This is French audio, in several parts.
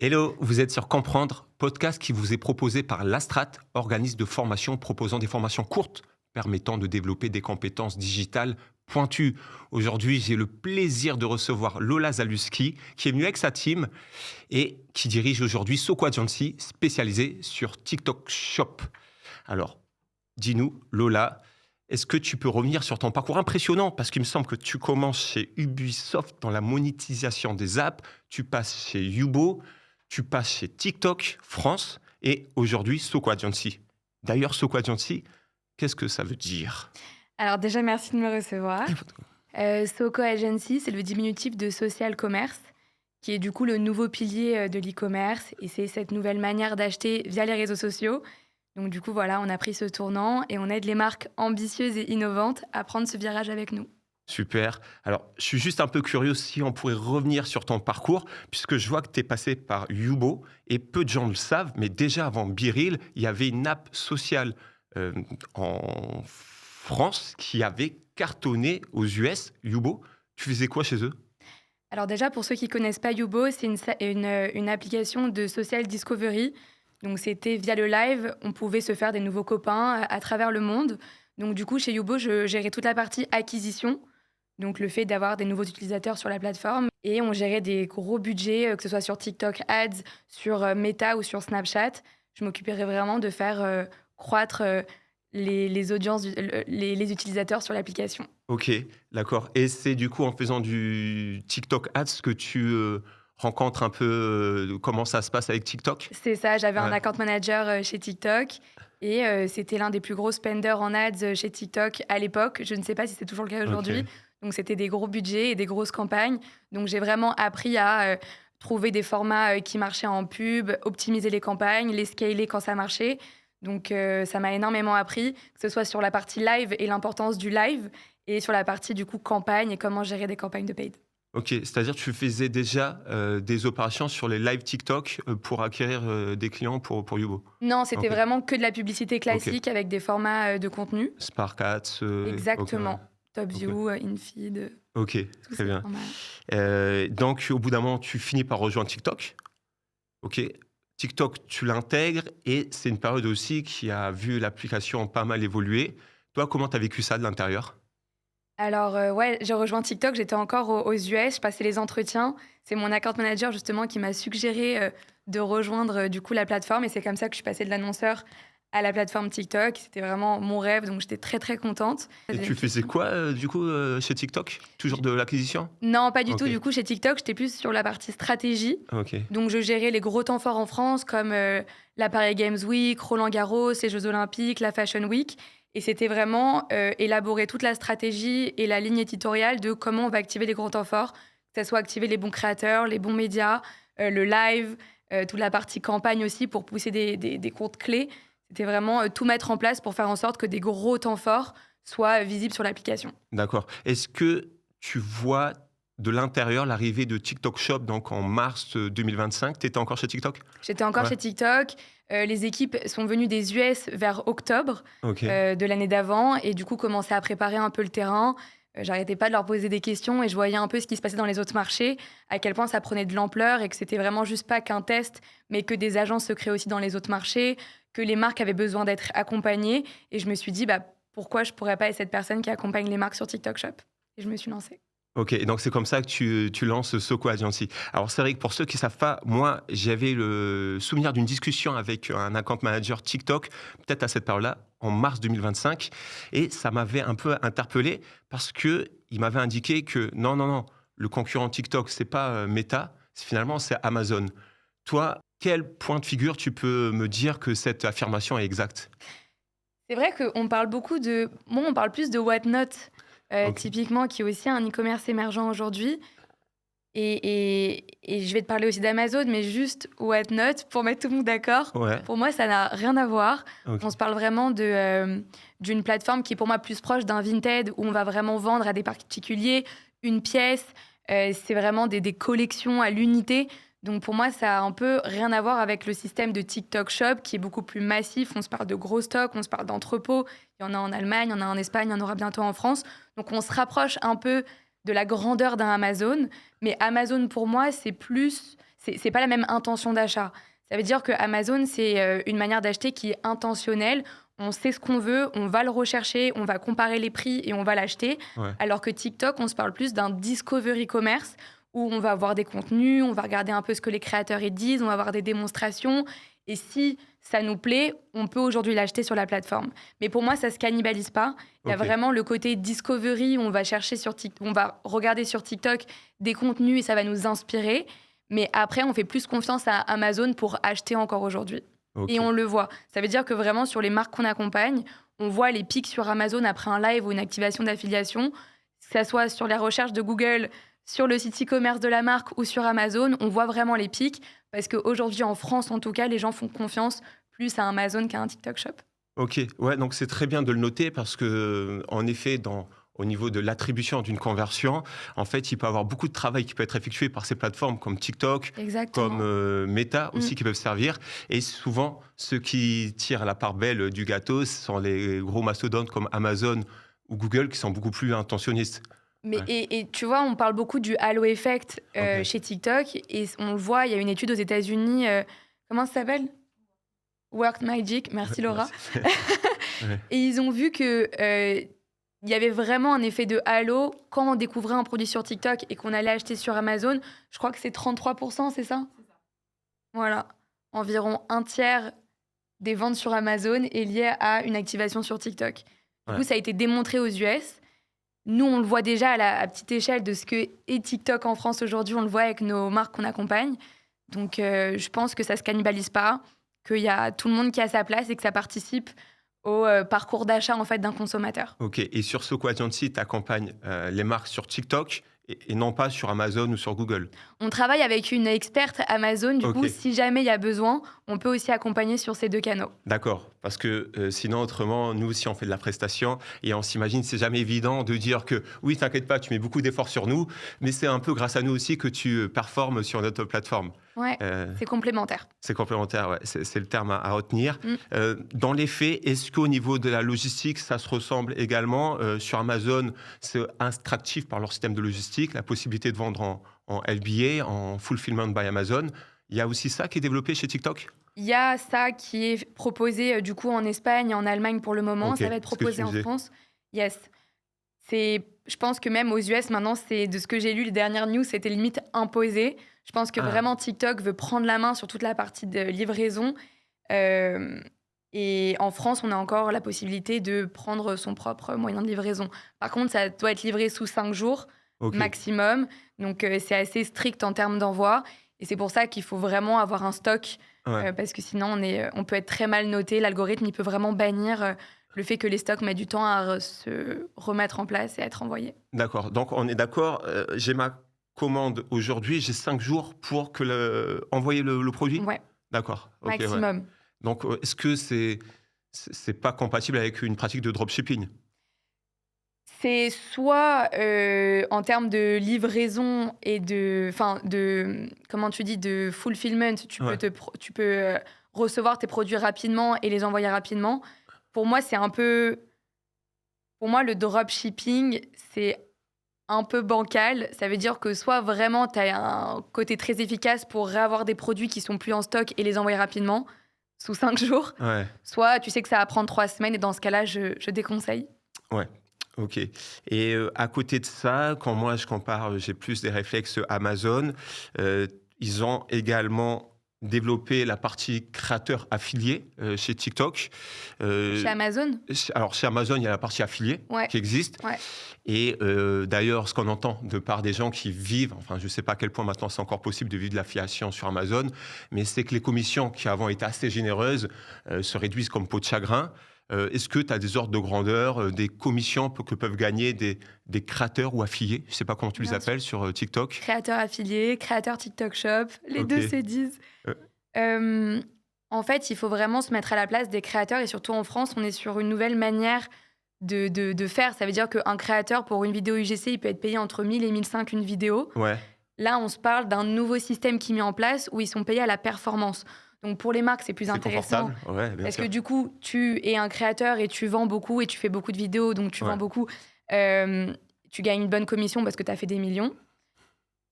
Hello, vous êtes sur Comprendre, podcast qui vous est proposé par l'Astrat, organisme de formation proposant des formations courtes permettant de développer des compétences digitales pointues. Aujourd'hui, j'ai le plaisir de recevoir Lola Zaluski, qui est venue avec sa team et qui dirige aujourd'hui Soko Agency, spécialisée sur TikTok Shop. Alors, dis-nous, Lola, est-ce que tu peux revenir sur ton parcours impressionnant? Parce qu'il me semble que tu commences chez Ubisoft dans la monétisation des apps, tu passes chez Yubo, tu passes chez TikTok France et aujourd'hui Soko Agency. D'ailleurs, Soko Agency, qu'est-ce que ça veut dire? Alors déjà, merci de me recevoir. Soko Agency, c'est le diminutif de social commerce, qui est du coup le nouveau pilier de l'e-commerce. Et c'est cette nouvelle manière d'acheter via les réseaux sociaux. Donc du coup, voilà, on a pris ce tournant et on aide les marques ambitieuses et innovantes à prendre ce virage avec nous. Super. Alors, je suis juste un peu curieux si on pourrait revenir sur ton parcours, puisque je vois que tu es passé par Yubo, et peu de gens le savent, mais déjà avant Biril, il y avait une app sociale en France qui avait cartonné aux US, Yubo. Tu faisais quoi chez eux? Alors déjà, pour ceux qui ne connaissent pas Yubo, c'est une application de social discovery. Donc c'était via le live, on pouvait se faire des nouveaux copains à travers le monde. Donc du coup, chez Yubo, je gérais toute la partie acquisition. Donc le fait d'avoir des nouveaux utilisateurs sur la plateforme. Et on gérait des gros budgets, que ce soit sur TikTok Ads, sur Meta ou sur Snapchat. Je m'occuperais vraiment de faire croître les audiences, les utilisateurs sur l'application. Ok, d'accord. Et c'est du coup en faisant du TikTok Ads que tu rencontres un peu comment ça se passe avec TikTok? C'est ça, j'avais un Ouais. account manager chez TikTok. Et c'était l'un des plus gros spenders en ads chez TikTok à l'époque. Je ne sais pas si c'est toujours le cas aujourd'hui. Ok. Donc, c'était des gros budgets et des grosses campagnes. Donc, j'ai vraiment appris à trouver des formats qui marchaient en pub, optimiser les campagnes, les scaler quand ça marchait. Donc, ça m'a énormément appris, que ce soit sur la partie live et l'importance du live, et sur la partie, du coup, campagne et comment gérer des campagnes de paid. Ok, c'est-à-dire que tu faisais déjà des opérations sur les live TikTok pour acquérir des clients pour Yubo. Non, c'était Ok, vraiment que de la publicité ok. classique avec des formats de contenu. Spark Ads, ok, ouais. Exactement. Top Ok, View, InFeed, ok, tous très ces bien. formats. Donc, au bout d'un moment, tu finis par rejoindre TikTok. Ok, TikTok, tu l'intègres et c'est une période aussi qui a vu l'application pas mal évoluer. Toi, comment tu as vécu ça de l'intérieur? Alors, ouais, j'ai rejoint TikTok, j'étais encore aux US, je passais les entretiens. C'est mon account manager justement qui m'a suggéré, de rejoindre, du coup la plateforme, et c'est comme ça que je suis passée de l'annonceur à la plateforme TikTok. C'était vraiment mon rêve, donc j'étais très, très contente. Et J'avais tu une faisais question? quoi, du coup, chez TikTok? Toujours de l'acquisition? Non, pas du tout. Ok, Du coup, chez TikTok, j'étais plus sur la partie stratégie. ok, Donc, je gérais les gros temps forts en France, comme la Paris Games Week, Roland-Garros, les Jeux Olympiques, la Fashion Week. Et c'était vraiment élaborer toute la stratégie et la ligne éditoriale de comment on va activer les gros temps forts, que ce soit activer les bons créateurs, les bons médias, le live, toute la partie campagne aussi pour pousser des comptes clés. C'était vraiment tout mettre en place pour faire en sorte que des gros temps forts soient visibles sur l'application. d'accord. Est-ce que tu vois de l'intérieur l'arrivée de TikTok Shop donc en mars 2025? Tu étais encore chez TikTok? J'étais encore Ouais, chez TikTok. Les équipes sont venues des US vers octobre ok. de l'année d'avant et du coup commençaient à préparer un peu le terrain. J'arrêtais pas de leur poser des questions et je voyais un peu ce qui se passait dans les autres marchés, à quel point ça prenait de l'ampleur et que c'était vraiment juste pas qu'un test, mais que des agences se créaient aussi dans les autres marchés, que les marques avaient besoin d'être accompagnées. Et je me suis dit, bah, pourquoi je pourrais pas être cette personne qui accompagne les marques sur TikTok Shop? Et je me suis lancée. Ok, et donc c'est comme ça que tu lances Soko Agency. Alors c'est vrai que pour ceux qui ne savent pas, moi j'avais le souvenir d'une discussion avec un account manager TikTok, peut-être à cette période-là, en mars 2025, et ça m'avait un peu interpellé parce que il m'avait indiqué que non, non, non, le concurrent TikTok, c'est pas Meta, finalement c'est Amazon. Toi, quel point de figure tu peux me dire que cette affirmation est exacte? C'est vrai qu'on parle beaucoup de... Moi, on parle plus de Whatnot, Ok, typiquement, qui est aussi un e-commerce émergent aujourd'hui. Et je vais te parler aussi d'Amazon, mais juste Whatnot, pour mettre tout le monde d'accord. ouais, Pour moi, ça n'a rien à voir. ok, On se parle vraiment d'une plateforme qui est pour moi plus proche d'un Vinted, où on va vraiment vendre à des particuliers une pièce. C'est vraiment des collections à l'unité. Donc pour moi, ça a un peu rien à voir avec le système de TikTok Shop, qui est beaucoup plus massif. On se parle de gros stocks, on se parle d'entrepôts. Il y en a en Allemagne, il y en a en Espagne, il y en aura bientôt en France. Donc on se rapproche un peu de la grandeur d'un Amazon. Mais Amazon, pour moi, c'est pas la même intention d'achat. Ça veut dire que Amazon, c'est une manière d'acheter qui est intentionnelle. On sait ce qu'on veut, on va le rechercher, on va comparer les prix et on va l'acheter. Ouais. Alors que TikTok, on se parle plus d'un discovery commerce où on va voir des contenus, on va regarder un peu ce que les créateurs y disent, on va voir des démonstrations. Et si ça nous plaît, on peut aujourd'hui l'acheter sur la plateforme. Mais pour moi, ça se cannibalise pas. Il y a Ok. vraiment le côté discovery où on va chercher on va regarder sur TikTok des contenus et ça va nous inspirer. Mais après, on fait plus confiance à Amazon pour acheter encore aujourd'hui. Ok. Et on le voit. Ça veut dire que vraiment, sur les marques qu'on accompagne, on voit les pics sur Amazon après un live ou une activation d'affiliation, que ça soit sur la recherche de Google, sur le site e-commerce de la marque ou sur Amazon, on voit vraiment les pics parce qu'aujourd'hui, en France, en tout cas, les gens font confiance plus à Amazon qu'à un TikTok Shop. Ok, ouais, donc c'est très bien de le noter parce que, en effet, au niveau de l'attribution d'une conversion, en fait, il peut y avoir beaucoup de travail qui peut être effectué par ces plateformes comme TikTok, Exactement. comme Meta aussi qui peuvent servir. Et souvent, ceux qui tirent la part belle du gâteau, ce sont les gros mastodontes comme Amazon ou Google qui sont beaucoup plus intentionnistes. Mais, Ouais. et tu vois, on parle beaucoup du halo effect Ok. chez TikTok. Et on le voit, il y a une étude aux États-Unis. Comment ça s'appelle? Work Magic. Merci Laura. Merci. Ouais. Et ils ont vu que il y avait vraiment un effet de halo quand on découvrait un produit sur TikTok et qu'on allait acheter sur Amazon. Je crois que c'est 33%, c'est ça? Voilà. Environ un tiers des ventes sur Amazon est lié à une activation sur TikTok. Du Ouais. coup, ça a été démontré aux US. Nous, on le voit déjà à petite échelle de ce que est TikTok en France aujourd'hui. On le voit avec nos marques qu'on accompagne. Donc, je pense que ça se cannibalise pas, qu'il y a tout le monde qui a sa place et que ça participe au parcours d'achat en fait d'un consommateur. Ok, et sur Soko Agency, tu accompagnes les marques sur TikTok et non pas sur Amazon ou sur Google. On travaille avec une experte Amazon. Du coup, Ok. si jamais il y a besoin, on peut aussi accompagner sur ces deux canaux. D'accord, parce que sinon, autrement, nous aussi, on fait de la prestation et on s'imagine, c'est jamais évident de dire que oui, t'inquiète pas, tu mets beaucoup d'efforts sur nous, mais c'est un peu grâce à nous aussi que tu performes sur notre plateforme. Ouais, c'est complémentaire. C'est complémentaire, ouais, c'est le terme à retenir. Mm. Dans les faits, est-ce qu'au niveau de la logistique, ça se ressemble également sur Amazon, c'est attractif par leur système de logistique, la possibilité de vendre en FBA, en Fulfillment by Amazon. Il y a aussi ça qui est développé chez TikTok? Il y a ça qui est proposé du coup en Espagne et en Allemagne pour le moment. Ok, Ça va être ce que tu proposé en disais. France. Yes. Je pense que même aux US maintenant, c'est de ce que j'ai lu, les dernières news, c'était limite imposé. Je pense que Ah. vraiment TikTok veut prendre la main sur toute la partie de livraison. Et en France, on a encore la possibilité de prendre son propre moyen de livraison. Par contre, ça doit être livré sous 5 jours Ok. maximum. Donc, c'est assez strict en termes d'envoi. Et c'est pour ça qu'il faut vraiment avoir un stock Ouais. parce que sinon, on peut être très mal noté. L'algorithme, il peut vraiment bannir le fait que les stocks mettent du temps à se remettre en place et à être envoyés. D'accord. Donc, on est d'accord. J'ai ma commande aujourd'hui. J'ai 5 jours pour envoyer le produit. Ouais, D'accord. Ok, ouais. maximum. Donc, est-ce que c'est pas compatible avec une pratique de dropshipping? C'est soit en termes de livraison et comment tu dis, de fulfillment, Ouais. tu peux recevoir tes produits rapidement et les envoyer rapidement. Pour moi, le dropshipping, c'est un peu bancal. Ça veut dire que soit vraiment, tu as un côté très efficace pour réavoir des produits qui sont plus en stock et les envoyer rapidement, sous 5 jours, Ouais. soit tu sais que ça va prendre 3 semaines et dans ce cas-là, je déconseille. Ouais. Ok. Et à côté de ça, quand moi je compare, j'ai plus des réflexes Amazon. Ils ont également développé la partie créateur affilié chez TikTok. Chez Amazon? Alors chez Amazon, il y a la partie affilié Ouais. qui existe. Ouais. Et d'ailleurs, ce qu'on entend de part des gens qui vivent, enfin je ne sais pas à quel point maintenant c'est encore possible de vivre de l'affiliation sur Amazon, mais c'est que les commissions qui avant étaient assez généreuses se réduisent comme peau de chagrin. Est-ce que tu as des ordres de grandeur, des commissions que peuvent gagner des créateurs ou affiliés? Je ne sais pas comment tu les Bien appelles sur TikTok. Créateur affilié, créateur TikTok Shop, les Ok. deux se disent. En fait, il faut vraiment se mettre à la place des créateurs et surtout en France, on est sur une nouvelle manière de faire. Ça veut dire qu'un créateur, pour une vidéo UGC, il peut être payé entre 1000 et 1005 une vidéo. Ouais, Là, on se parle d'un nouveau système qui est mis en place où ils sont payés à la performance. Donc pour les marques, c'est plus c'est intéressant. confortable. Ouais, bien Parce sûr. que du coup, tu es un créateur et tu vends beaucoup et tu fais beaucoup de vidéos, donc tu Ouais. vends beaucoup. Tu gagnes une bonne commission parce que tu as fait des millions.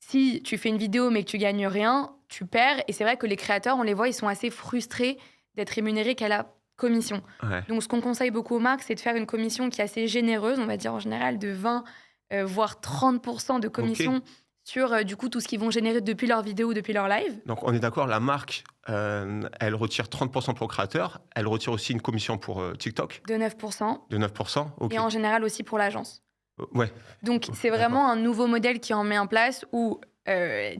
Si tu fais une vidéo mais que tu gagnes rien, tu perds. Et c'est vrai que les créateurs, on les voit, ils sont assez frustrés d'être rémunérés qu'à la commission. Ouais. Donc, ce qu'on conseille beaucoup aux marques, c'est de faire une commission qui est assez généreuse, on va dire en général de 20, voire 30% de commission sur du coup tout ce qu'ils vont générer depuis leur vidéo ou depuis leur live. Donc, on est d'accord, la marque, elle retire 30% pour le créateur. Elle retire aussi une commission pour TikTok De 9%. de 9%. OK. Et en général aussi pour l'agence. Ouais. Donc, c'est vraiment un nouveau modèle qui en met en place où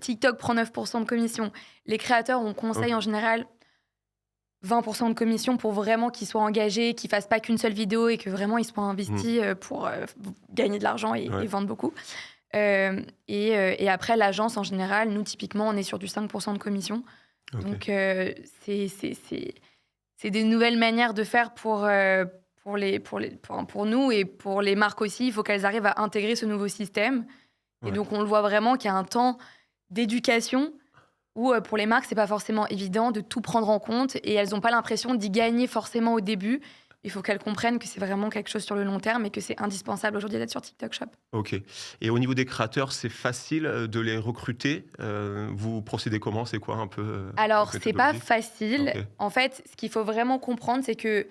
TikTok prend 9% de commission. Les créateurs, on conseille en général 20% de commission pour vraiment qu'ils soient engagés, qu'ils ne fassent pas qu'une seule vidéo et que vraiment ils soient investis pour gagner de l'argent et vendre beaucoup. Et après, l'agence, en général, nous, typiquement, on est sur du 5% de commission. Okay. Donc, c'est des nouvelles manières de faire pour nous et pour les marques aussi. Il faut qu'elles arrivent à intégrer ce nouveau système. Et donc, on le voit vraiment qu'il y a un temps d'éducation où, pour les marques, ce n'est pas forcément évident de tout prendre en compte et elles n'ont pas l'impression d'y gagner forcément au début. Il faut qu'elles comprennent que c'est vraiment quelque chose sur le long terme et que c'est indispensable aujourd'hui d'être sur TikTok Shop. OK. Et au niveau des créateurs, c'est facile de les recruter. Vous procédez comment? C'est quoi un peu Alors, c'est pas facile. Okay. En fait, ce qu'il faut vraiment comprendre, c'est qu'il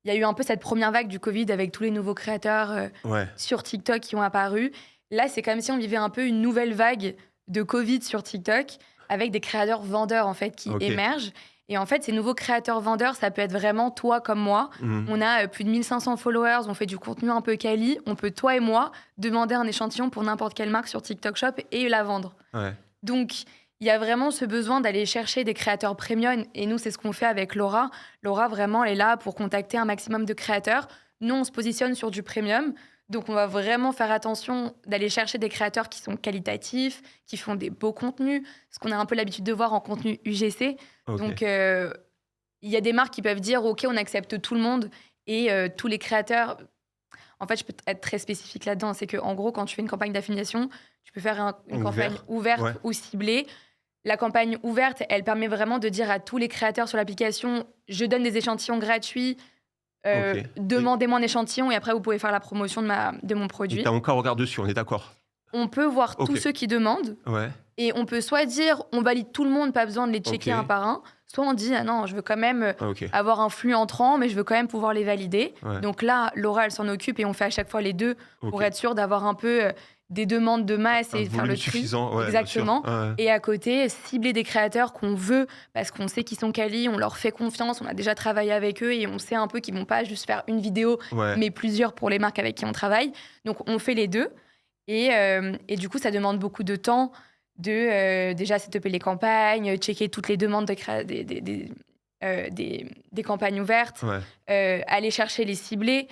y a eu un peu cette première vague du Covid avec tous les nouveaux créateurs sur TikTok qui ont apparu. Là, c'est comme si on vivait un peu une nouvelle vague de Covid sur TikTok avec des créateurs vendeurs en fait, qui émergent. Et en fait, ces nouveaux créateurs vendeurs, ça peut être vraiment toi comme moi. On a plus de 1500 followers, on fait du contenu un peu quali. On peut, toi et moi, demander un échantillon pour n'importe quelle marque sur TikTok Shop et la vendre. Ouais. Donc, il y a vraiment ce besoin d'aller chercher des créateurs premium. Et nous, c'est ce qu'on fait avec Laura. Laura, vraiment, elle est là pour contacter un maximum de créateurs. Nous, on se positionne sur du premium. Donc, on va vraiment faire attention d'aller chercher des créateurs qui sont qualitatifs, qui font des beaux contenus, ce qu'on a un peu l'habitude de voir en contenu UGC. Okay. Donc, il y a des marques qui peuvent dire « Ok, on accepte tout le monde » et tous les créateurs... En fait, je peux être très spécifique là-dedans. C'est qu'en gros, quand tu fais une campagne d'affiliation, tu peux faire une campagne ouverte ou ciblée. La campagne ouverte, elle permet vraiment de dire à tous les créateurs sur l'application « Je donne des échantillons gratuits ». Demandez-moi un échantillon et après vous pouvez faire la promotion de mon produit. Tu as encore regard dessus, on est d'accord? On peut voir tous ceux qui demandent et on peut soit dire on valide tout le monde, pas besoin de les checker un par un, soit on dit ah non, je veux quand même avoir un flux entrant mais je veux quand même pouvoir les valider. Donc là, Laura elle s'en occupe et on fait à chaque fois les deux pour être sûr d'avoir un peu des demandes de masse et faire le tri. Exactement. Et à côté, cibler des créateurs qu'on veut parce qu'on sait qu'ils sont quali, on leur fait confiance, on a déjà travaillé avec eux et on sait un peu qu'ils vont pas juste faire une vidéo, mais plusieurs pour les marques avec qui on travaille. Donc on fait les deux. Et du coup, ça demande beaucoup de temps de déjà setuper les campagnes, checker toutes les demandes des campagnes ouvertes, aller chercher les ciblés.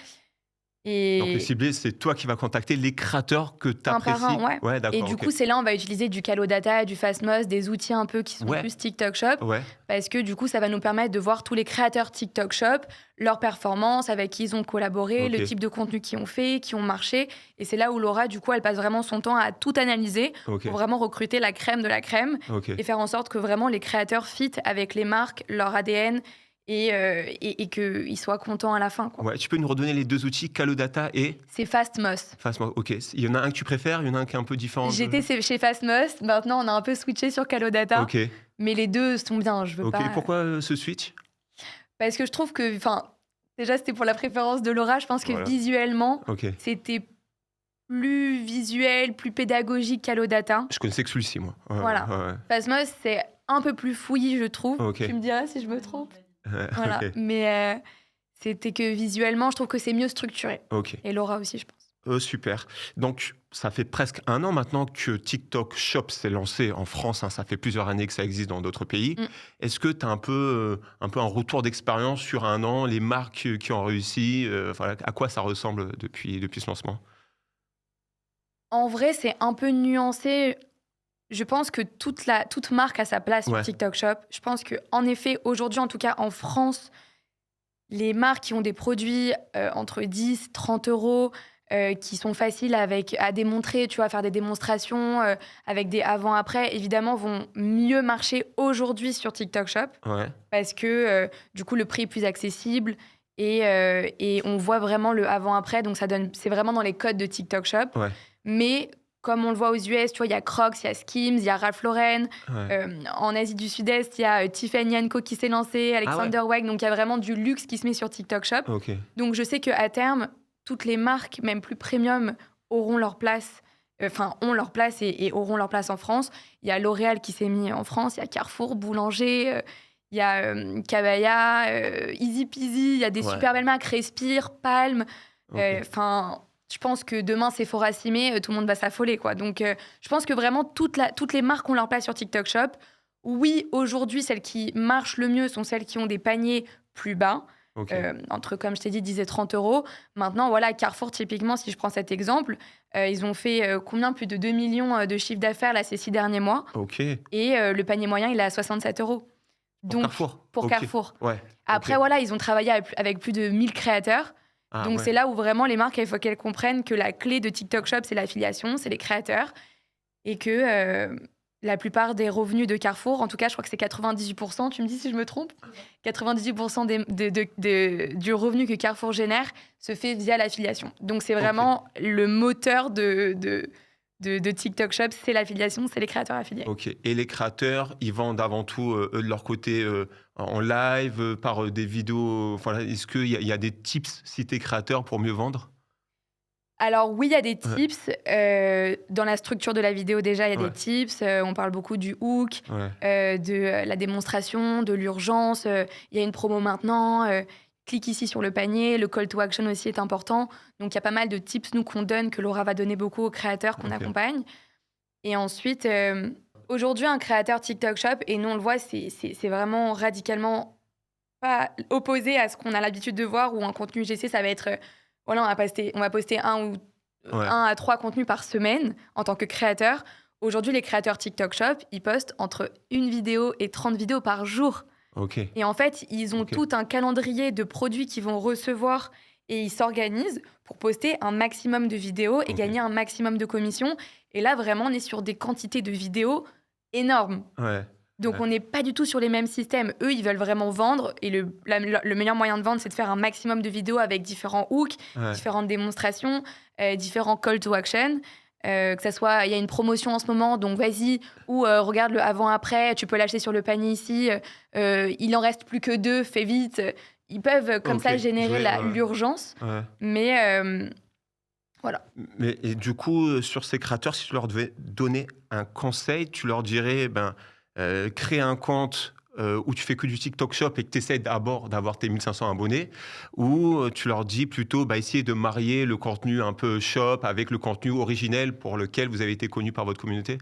Et donc les ciblés, c'est toi qui vas contacter les créateurs que tu apprécies. Un par un, et du coup, c'est là on va utiliser du Calodata, du Fastmost, des outils un peu qui sont plus TikTok Shop, parce que du coup, ça va nous permettre de voir tous les créateurs TikTok Shop, leurs performances, avec qui ils ont collaboré, le type de contenu qu'ils ont fait, qui ont marché. Et c'est là où Laura, du coup, elle passe vraiment son temps à tout analyser pour vraiment recruter la crème de la crème et faire en sorte que vraiment les créateurs fit avec les marques, leur ADN, et qu'ils soient contents à la fin. Ouais, tu peux nous redonner les deux outils, Calodata et... C'est Fastmost. Fastmost, ok. Il y en a un que tu préfères, il y en a un qui est un peu différent. J'étais chez Fastmost, maintenant on a un peu switché sur Calodata. Mais les deux sont bien, je veux pas... Pourquoi ce switch? Parce que je trouve que... Déjà, c'était pour la préférence de Laura. Je pense que visuellement, c'était plus visuel, plus pédagogique Calodata. Je connaissais que celui-ci, moi. Fastmost, c'est un peu plus fouillis, je trouve. Tu me diras si je me trompe. Mais c'était que visuellement, je trouve que c'est mieux structuré. Et Laura aussi, je pense. Super. Donc, ça fait presque 1 an maintenant que TikTok Shop s'est lancé en France. Ça fait plusieurs années que ça existe dans d'autres pays. Est-ce que tu as un peu un retour d'expérience sur 1 an, les marques qui ont réussi, à quoi ça ressemble depuis ce lancement? En vrai, c'est un peu nuancé. Je pense que toute marque a sa place sur TikTok Shop. Je pense qu'en effet, aujourd'hui, en tout cas en France, les marques qui ont des produits entre 10 30 euros, qui sont faciles à démontrer, tu vois, faire des démonstrations avec des avant-après, évidemment, vont mieux marcher aujourd'hui sur TikTok Shop. Parce que, du coup, le prix est plus accessible et on voit vraiment le avant-après. Donc, c'est vraiment dans les codes de TikTok Shop. Mais comme on le voit aux US, tu vois, il y a Crocs, il y a Skims, il y a Ralph Lauren. Ouais. En Asie du Sud-Est, il y a Tiffany & Co qui s'est lancé, Ah ouais? Alexander Wang. Donc, il y a vraiment du luxe qui se met sur TikTok Shop. Ok. Donc, je sais qu'à terme, toutes les marques, même plus premium, auront leur place. Ont leur place et auront leur place en France. Il y a L'Oréal qui s'est mis en France, il y a Carrefour, Boulanger, il y a Cabaya, Easy Peasy, il y a des Ouais. super belles marques, Respire, Palm. Ok. Je pense que demain, Sephora s'y met, tout le monde va s'affoler, quoi. Donc, je pense que vraiment, toutes les marques ont leur place sur TikTok Shop. Oui, aujourd'hui, celles qui marchent le mieux sont celles qui ont des paniers plus bas, Ok. entre, comme je t'ai dit, 10 et 30 euros. Maintenant, voilà, Carrefour, typiquement, si je prends cet exemple, ils ont fait combien? Plus de 2 millions de chiffre d'affaires là, ces 6 derniers mois. Ok. Et le panier moyen, il est à 67 euros. Pour Donc, Carrefour. pour Ok. Carrefour. Ouais. Après, Ok. voilà, ils ont travaillé avec plus de 1000 créateurs. Ah Donc, ouais. c'est là où vraiment les marques, il faut qu'elles comprennent que la clé de TikTok Shop, c'est l'affiliation, c'est les créateurs. Et que la plupart des revenus de Carrefour, en tout cas, je crois que c'est 98%, tu me dis si je me trompe, 98% du revenu que Carrefour génère se fait via l'affiliation. Donc, c'est vraiment le moteur de TikTok Shop, c'est l'affiliation, c'est les créateurs affiliés. Ok. Et les créateurs, ils vendent avant tout, eux, de leur côté, en live, par des vidéos. Voilà. Est-ce qu'il y a des tips si t'es créateur pour mieux vendre? Alors oui, il y a des Ouais. tips. Dans la structure de la vidéo, déjà, il y a Ouais. des tips. On parle beaucoup du hook, Ouais. de la démonstration, de l'urgence. Il y a une promo maintenant. Clique ici sur le panier. Le call to action aussi est important. Donc, il y a pas mal de tips, nous, qu'on donne, que Laura va donner beaucoup aux créateurs qu'on Ok. accompagne. Et ensuite, aujourd'hui, un créateur TikTok Shop, et nous, on le voit, c'est vraiment radicalement pas opposé à ce qu'on a l'habitude de voir, où un contenu GC, ça va être... voilà, on va poster Ouais. 1 à 3 contenus par semaine en tant que créateur. Aujourd'hui, les créateurs TikTok Shop, ils postent entre 1 vidéo et 30 vidéos par jour. Ok. Et en fait, ils ont Ok. tout un calendrier de produits qu'ils vont recevoir et ils s'organisent pour poster un maximum de vidéos et Ok. gagner un maximum de commissions. Et là, vraiment, on est sur des quantités de vidéos énormes. Ouais. Donc, Ouais. on n'est pas du tout sur les mêmes systèmes. Eux, ils veulent vraiment vendre. Et le meilleur moyen de vendre, c'est de faire un maximum de vidéos avec différents hooks, Ouais. différentes démonstrations, différents call to action. Que ça soit, il y a une promotion en ce moment, donc vas-y, ou regarde le avant-après, tu peux l'acheter sur le panier ici. Il en reste plus que 2, fais vite. Ils peuvent comme Ok. ça générer Ouais. l'urgence. Ouais. Mais voilà. Mais et du coup, sur ces créateurs, si tu leur devais donner un conseil, tu leur dirais, crée un compte où tu fais que du TikTok Shop et que tu essaies d'abord d'avoir tes 1500 abonnés, ou tu leur dis plutôt, essayer de marier le contenu un peu shop avec le contenu originel pour lequel vous avez été connu par votre communauté?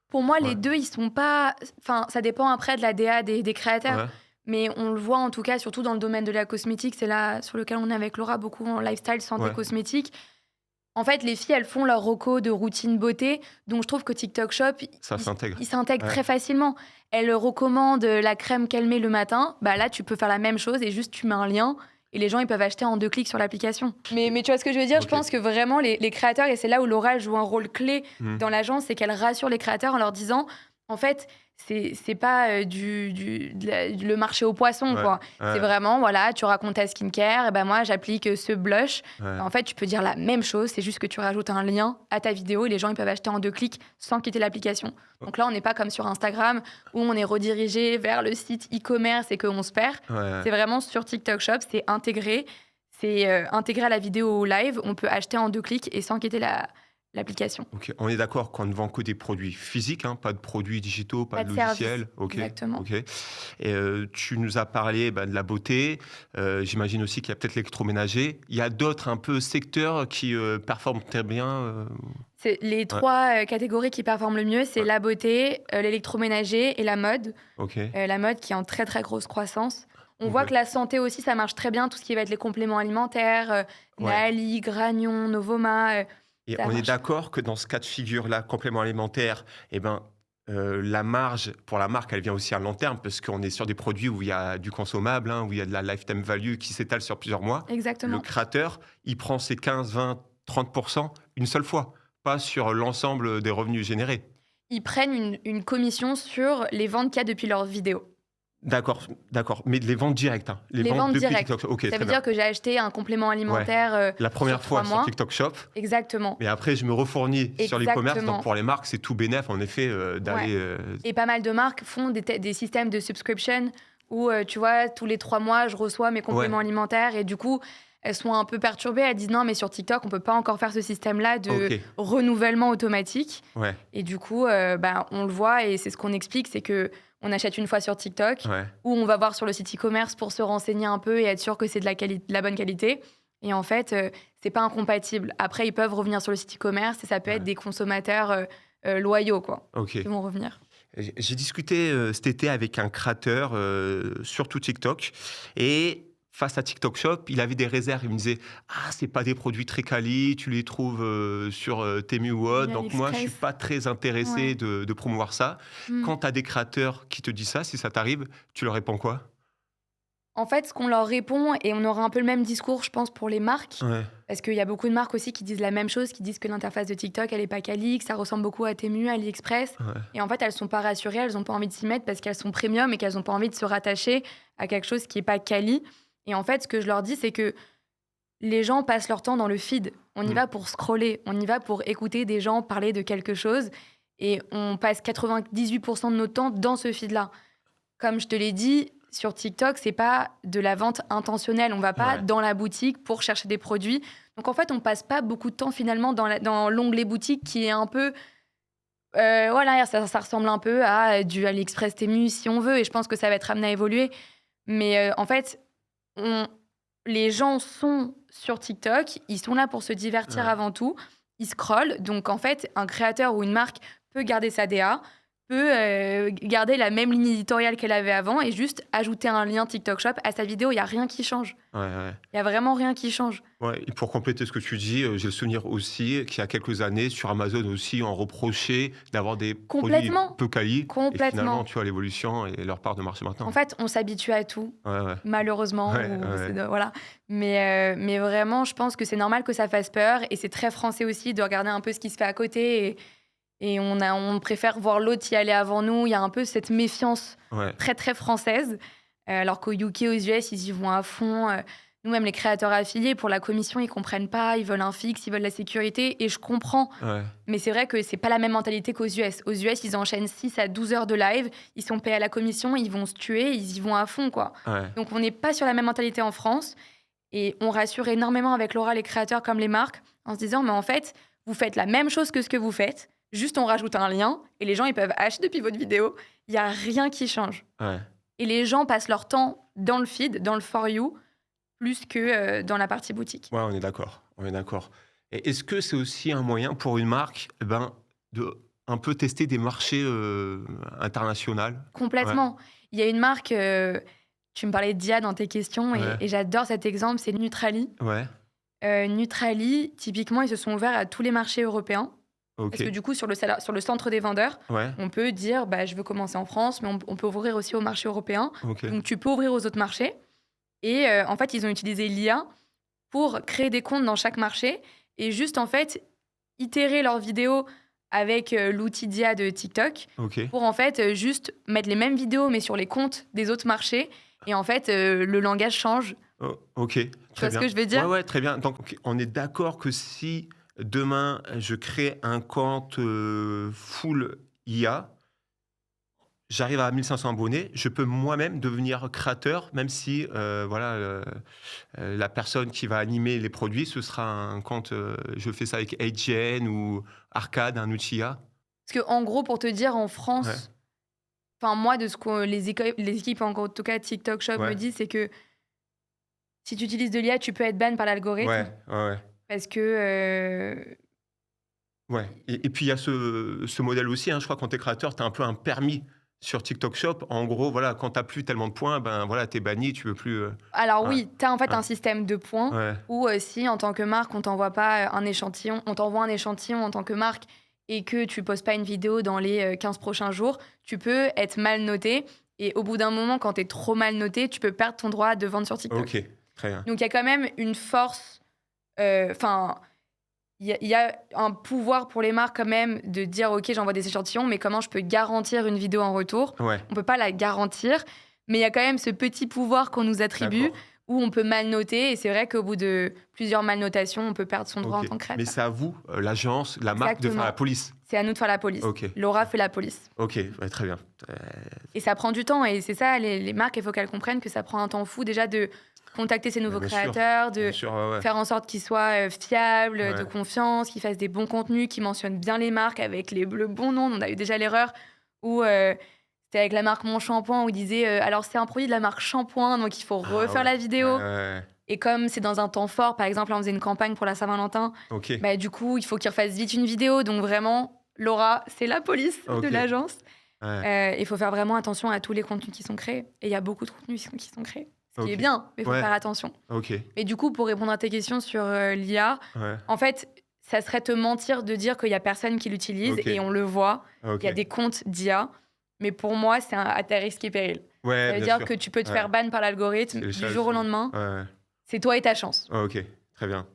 Pour moi, Ouais. les deux, ils sont pas... Enfin, ça dépend après de la DA des créateurs. Ouais. Mais on le voit en tout cas, surtout dans le domaine de la cosmétique, c'est là sur lequel on est avec Laura, beaucoup en lifestyle, santé, Ouais. cosmétique. En fait, les filles, elles font leur reco de routine beauté. Donc, je trouve que TikTok Shop, Ça s'intègre. il s'intègre Ouais. très facilement. Elle recommande la crème qu'elle met le matin. Bah là, tu peux faire la même chose et juste tu mets un lien et les gens, ils peuvent acheter en 2 clics sur l'application. Mais tu vois ce que je veux dire? Ok. Je pense que vraiment, les créateurs, et c'est là où Laura joue un rôle clé Hmm. dans l'agence, c'est qu'elle rassure les créateurs en leur disant, en fait, c'est pas le marché aux poissons, Ouais. quoi. Ouais. C'est vraiment, voilà, tu racontes ta skincare, et ben moi, j'applique ce blush. Ouais. En fait, tu peux dire la même chose, c'est juste que tu rajoutes un lien à ta vidéo et les gens ils peuvent acheter en 2 clics sans quitter l'application. Donc là, on n'est pas comme sur Instagram où on est redirigé vers le site e-commerce et qu'on se perd. Ouais. C'est vraiment sur TikTok Shop, c'est intégré. C'est intégré à la vidéo live. On peut acheter en 2 clics et sans quitter l'application. Ok, on est d'accord qu'on ne vend que des produits physiques, hein, pas de produits digitaux, pas Pas de de service. logiciels. Ok, Exactement. ok. Et tu nous as parlé de la beauté. J'imagine aussi qu'il y a peut-être l'électroménager. Il y a d'autres un peu secteurs qui performent très bien. C'est les 3 catégories qui performent le mieux, c'est la beauté, l'électroménager et la mode. Ok. La mode qui est en très très grosse croissance. On Ok. voit que la santé aussi, ça marche très bien, tout ce qui va être les compléments alimentaires, Ouais. Naali, Gragnon, Novoma. Et Ça on est marche. d'accord que dans ce cas de figure-là, complément alimentaire, la marge pour la marque, elle vient aussi à long terme parce qu'on est sur des produits où il y a du consommable, hein, où il y a de la lifetime value qui s'étale sur plusieurs mois. Exactement. Le créateur, il prend ses 15, 20, 30% une seule fois, pas sur l'ensemble des revenus générés. Ils prennent une commission sur les ventes qu'il y a depuis leur vidéo. D'accord, d'accord. Mais les ventes directes, hein. Les ventes depuis directes. TikTok Shop. OK, Ça très veut bien. dire que j'ai acheté un complément Ouais. alimentaire La première sur fois 3 sur mois. TikTok Shop, Exactement. mais après je me refournis sur l'e-commerce. Exactement. Donc pour les marques, c'est tout bénef en effet d'aller. Et pas mal de marques font des systèmes de subscription où, tu vois, tous les 3 mois, je reçois mes compléments Ouais. alimentaires et du coup, elles sont un peu perturbées. Elles disent non, mais sur TikTok, on peut pas encore faire ce système-là de OK. renouvellement automatique. Ouais. Et du coup, on le voit et c'est ce qu'on explique, c'est que on achète une fois sur TikTok Ouais. ou on va voir sur le site e-commerce pour se renseigner un peu et être sûr que c'est de la bonne qualité. Et en fait, c'est pas incompatible. Après, ils peuvent revenir sur le site e-commerce et ça peut Ouais. être des consommateurs loyaux, quoi, OK. qui vont revenir. J'ai discuté cet été avec un créateur, surtout TikTok, et face à TikTok Shop, il avait des réserves. Il me disait: «Ah, c'est pas des produits très quali, tu les trouves sur Temu ou autre, donc moi je suis AliExpress. pas très intéressé Ouais. de promouvoir ça». Mm. Quand tu as des créateurs qui te disent ça, si ça t'arrive, tu leur réponds quoi? En fait, ce qu'on leur répond, et on aura un peu le même discours, je pense, pour les marques, Ouais, parce qu'il y a beaucoup de marques aussi qui disent la même chose, qui disent que l'interface de TikTok, elle est pas quali, que ça ressemble beaucoup à Temu, à AliExpress. ouais, Et en fait, elles sont pas rassurées, elles ont pas envie de s'y mettre parce qu'elles sont premium et qu'elles ont pas envie de se rattacher à quelque chose qui est pas quali. Et en fait, ce que je leur dis, c'est que les gens passent leur temps dans le feed. On y Mm. va pour scroller, on y va pour écouter des gens parler de quelque chose. Et on passe 98% de notre temps dans ce feed-là. Comme je te l'ai dit, sur TikTok, c'est pas de la vente intentionnelle. On va pas ouais, dans la boutique pour chercher des produits. Donc en fait, on passe pas beaucoup de temps finalement dans l'onglet boutique qui est un peu... voilà, ça ressemble un peu à du AliExpress Temu si on veut. Et je pense que ça va être amené à évoluer. Mais en fait, les gens sont sur TikTok. Ils sont là pour se divertir ouais, avant tout. Ils scrollent. Donc en fait, un créateur ou une marque peut garder sa DA, peut garder la même ligne éditoriale qu'elle avait avant et juste ajouter un lien TikTok Shop à sa vidéo. Il n'y a rien qui change. ouais. Il n'y a vraiment rien qui change. Ouais, et pour compléter ce que tu dis, j'ai le souvenir aussi qu'il y a quelques années, sur Amazon aussi, on reprochait d'avoir des produits Complètement. peu quali. Et Complètement. finalement, tu vois l'évolution et leur part de marché maintenant. En fait, on s'habitue à tout, Ouais. malheureusement. Ouais, ou ouais. voilà. Mais vraiment, je pense que c'est normal que ça fasse peur. Et c'est très français aussi de regarder un peu ce qui se fait à côté. Et on préfère voir l'autre y aller avant nous. Il y a un peu cette méfiance Ouais. très, très française. Alors qu'au UK, aux US, ils y vont à fond. Nous, même les créateurs affiliés, pour la commission, ils comprennent pas. Ils veulent un fixe, ils veulent la sécurité. Et je comprends. Ouais. Mais c'est vrai que c'est pas la même mentalité qu'aux US. Aux US, ils enchaînent 6 à 12 heures de live. Ils sont payés à la commission. Ils vont se tuer. Ils y vont à fond, quoi. Ouais. Donc, on n'est pas sur la même mentalité en France. Et on rassure énormément avec Laura les créateurs comme les marques en se disant, mais en fait, vous faites la même chose que ce que vous faites. Juste, on rajoute un lien et les gens, ils peuvent acheter depuis votre vidéo. Il n'y a rien qui change. Ouais. Et les gens passent leur temps dans le feed, dans le For You, plus que dans la partie boutique. Ouais, on est d'accord. On est d'accord. Et est-ce que c'est aussi un moyen pour une marque de un peu tester des marchés internationaux? Complètement. Il y a une marque, tu me parlais d'IA dans tes questions, Ouais. et j'adore cet exemple, c'est Nutrali. Ouais. Nutrali, typiquement, ils se sont ouverts à tous les marchés européens. Ok. Parce que du coup, sur le centre des vendeurs, Ouais. on peut dire, je veux commencer en France, mais on peut ouvrir aussi au marché européen. Ok. Donc, tu peux ouvrir aux autres marchés. Et en fait, ils ont utilisé l'IA pour créer des comptes dans chaque marché et juste, en fait, itérer leurs vidéos avec l'outil d'IA de TikTok Ok. pour, en fait, juste mettre les mêmes vidéos, mais sur les comptes des autres marchés. Et en fait, le langage change. Oh, ok. Tu Très vois ce bien. que je veux dire? Ouais, très bien. Donc, ok, on est d'accord que si demain je crée un compte full IA, j'arrive à 1500 abonnés, je peux moi-même devenir créateur, même si la personne qui va animer les produits, ce sera un compte, je fais ça avec AGN ou Arcade, un outil IA. Parce qu'en gros, pour te dire, en France, Ouais. enfin, moi, de ce que les équipes, en tout cas TikTok Shop, Ouais. me disent, c'est que si tu utilises de l'IA, tu peux être ban par l'algorithme. Ouais. Parce que Ouais. Et puis il y a ce modèle aussi, hein, je crois que quand tu es créateur, tu as un peu un permis sur TikTok Shop. En gros, voilà, quand tu n'as plus tellement de points, tu es banni, tu veux plus. Alors Ouais. oui, tu as en fait Ouais. un système de points Ouais. où si en tant que marque, on t'envoie pas un échantillon, on t'envoie un échantillon en tant que marque et que tu poses pas une vidéo dans les 15 prochains jours, tu peux être mal noté. Et au bout d'un moment, quand tu es trop mal noté, tu peux perdre ton droit de vente sur TikTok. Ok, très bien. Donc il y a quand même une force, enfin, il y a un pouvoir pour les marques quand même de dire, ok, j'envoie des échantillons, mais comment je peux garantir une vidéo en retour? Ouais. On peut pas la garantir, Mais il y a quand même ce petit pouvoir qu'on nous attribue D'accord. où on peut mal noter. Et c'est vrai qu'au bout de plusieurs mal notations, on peut perdre son droit en Ok. tant que Mais créateur. c'est à vous, l'agence, la marque, de faire Exactement. la police. C'est à nous de faire la police. Ok. Laura fait la police. Ok, ouais, très bien. Et ça prend du temps. Et c'est ça, les marques, il faut qu'elles comprennent que ça prend un temps fou déjà de contacter ces nouveaux Bien sûr, créateurs, de Bien sûr, ouais. faire en sorte qu'ils soient fiables, Ouais. de confiance, qu'ils fassent des bons contenus, qu'ils mentionnent bien les marques avec le bon nom. On a eu déjà l'erreur où c'était avec la marque Mon Shampoing où ils disaient alors c'est un produit de la marque Shampoing, donc il faut Ah refaire ouais. la vidéo. Ouais. Et comme c'est dans un temps fort, par exemple, là, on faisait une campagne pour la Saint-Valentin, Ok. bah, du coup, il faut qu'ils refassent vite une vidéo. Donc vraiment, Laura, c'est la police Ok. de l'agence. Ouais. Il faut faire vraiment attention à tous les contenus qui sont créés. Et il y a beaucoup de contenus qui sont créés. Ce qui Ok. est bien, mais il faut Ouais. faire attention. Ok. Et du coup, pour répondre à tes questions sur l'IA, Ouais. en fait, ça serait te mentir de dire qu'il n'y a personne qui l'utilise. Ok. Et on le voit, Ok. il y a des comptes d'IA. Mais pour moi, c'est à ta risque et péril. Ouais, Ça veut bien dire sûr. que tu peux te Ouais. faire ban par l'algorithme C'est le du chat, jour au lendemain. Ouais. C'est toi et ta chance. Ok, très bien.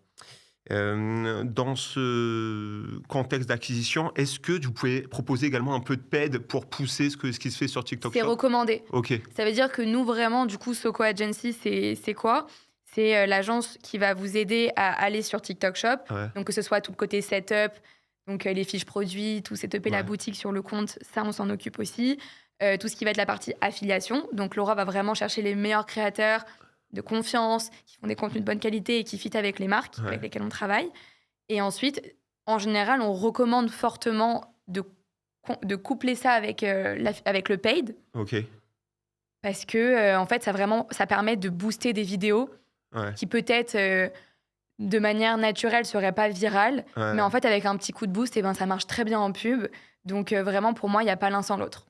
Dans ce contexte d'acquisition, est-ce que vous pouvez proposer également un peu de paid pour pousser ce qui se fait sur TikTok C'est Shop? recommandé. Ok, Ça veut dire que nous, vraiment, du coup, Soko Agency, c'est quoi? C'est l'agence qui va vous aider à aller sur TikTok Shop. ouais, Donc, que ce soit tout le côté setup, donc les fiches produits, tout setup et la Ouais. boutique sur le compte, ça, on s'en occupe aussi. Tout ce qui va être la partie affiliation. Donc, Laura va vraiment chercher les meilleurs créateurs de confiance, qui font des contenus de bonne qualité et qui fit avec les marques Ouais. avec lesquelles on travaille. Et ensuite, en général, on recommande fortement de coupler ça avec, avec le paid. ok, Parce que, en fait, ça permet de booster des vidéos ouais, qui peut-être, de manière naturelle, seraient pas virales. ouais. Mais en fait, avec un petit coup de boost, eh ben, ça marche très bien en pub. Donc, vraiment, pour moi, il n'y a pas l'un sans l'autre.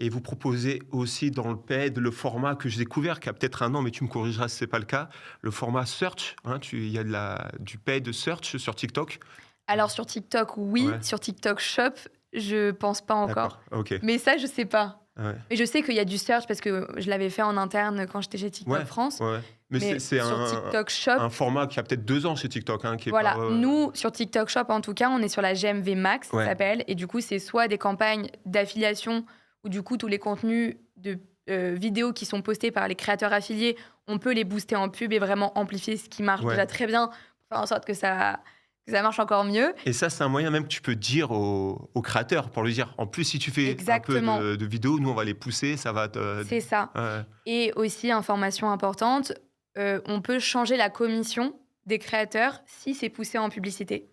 Et vous proposez aussi dans le paid le format que j'ai découvert, qui a peut-être un an, mais tu me corrigeras si ce n'est pas le cas, le format search. Hein, il y a du paid search sur TikTok. Alors, sur TikTok, oui. Ouais. Sur TikTok Shop, je pense pas encore. D'accord, ok. Mais ça, je sais pas. Ouais. Mais je sais qu'il y a du search parce que je l'avais fait en interne quand j'étais chez TikTok Ouais, France. ouais. Mais c'est sur TikTok Shop, un format qui a peut-être 2 ans chez TikTok. Hein, qui est voilà, pas, nous, sur TikTok Shop, en tout cas, on est sur la GMV Max, ça Ouais. s'appelle. Et du coup, c'est soit des campagnes d'affiliation où, du coup, tous les contenus de vidéos qui sont postés par les créateurs affiliés, on peut les booster en pub et vraiment amplifier ce qui marche Ouais. déjà très bien pour faire en sorte que ça marche encore mieux. Et ça, c'est un moyen même que tu peux dire au créateur pour lui dire, en plus, si tu fais Exactement. un peu de vidéos, nous, on va les pousser, ça va C'est ça. Ouais. Et aussi, information importante, on peut changer la commission des créateurs si c'est poussé en publicité.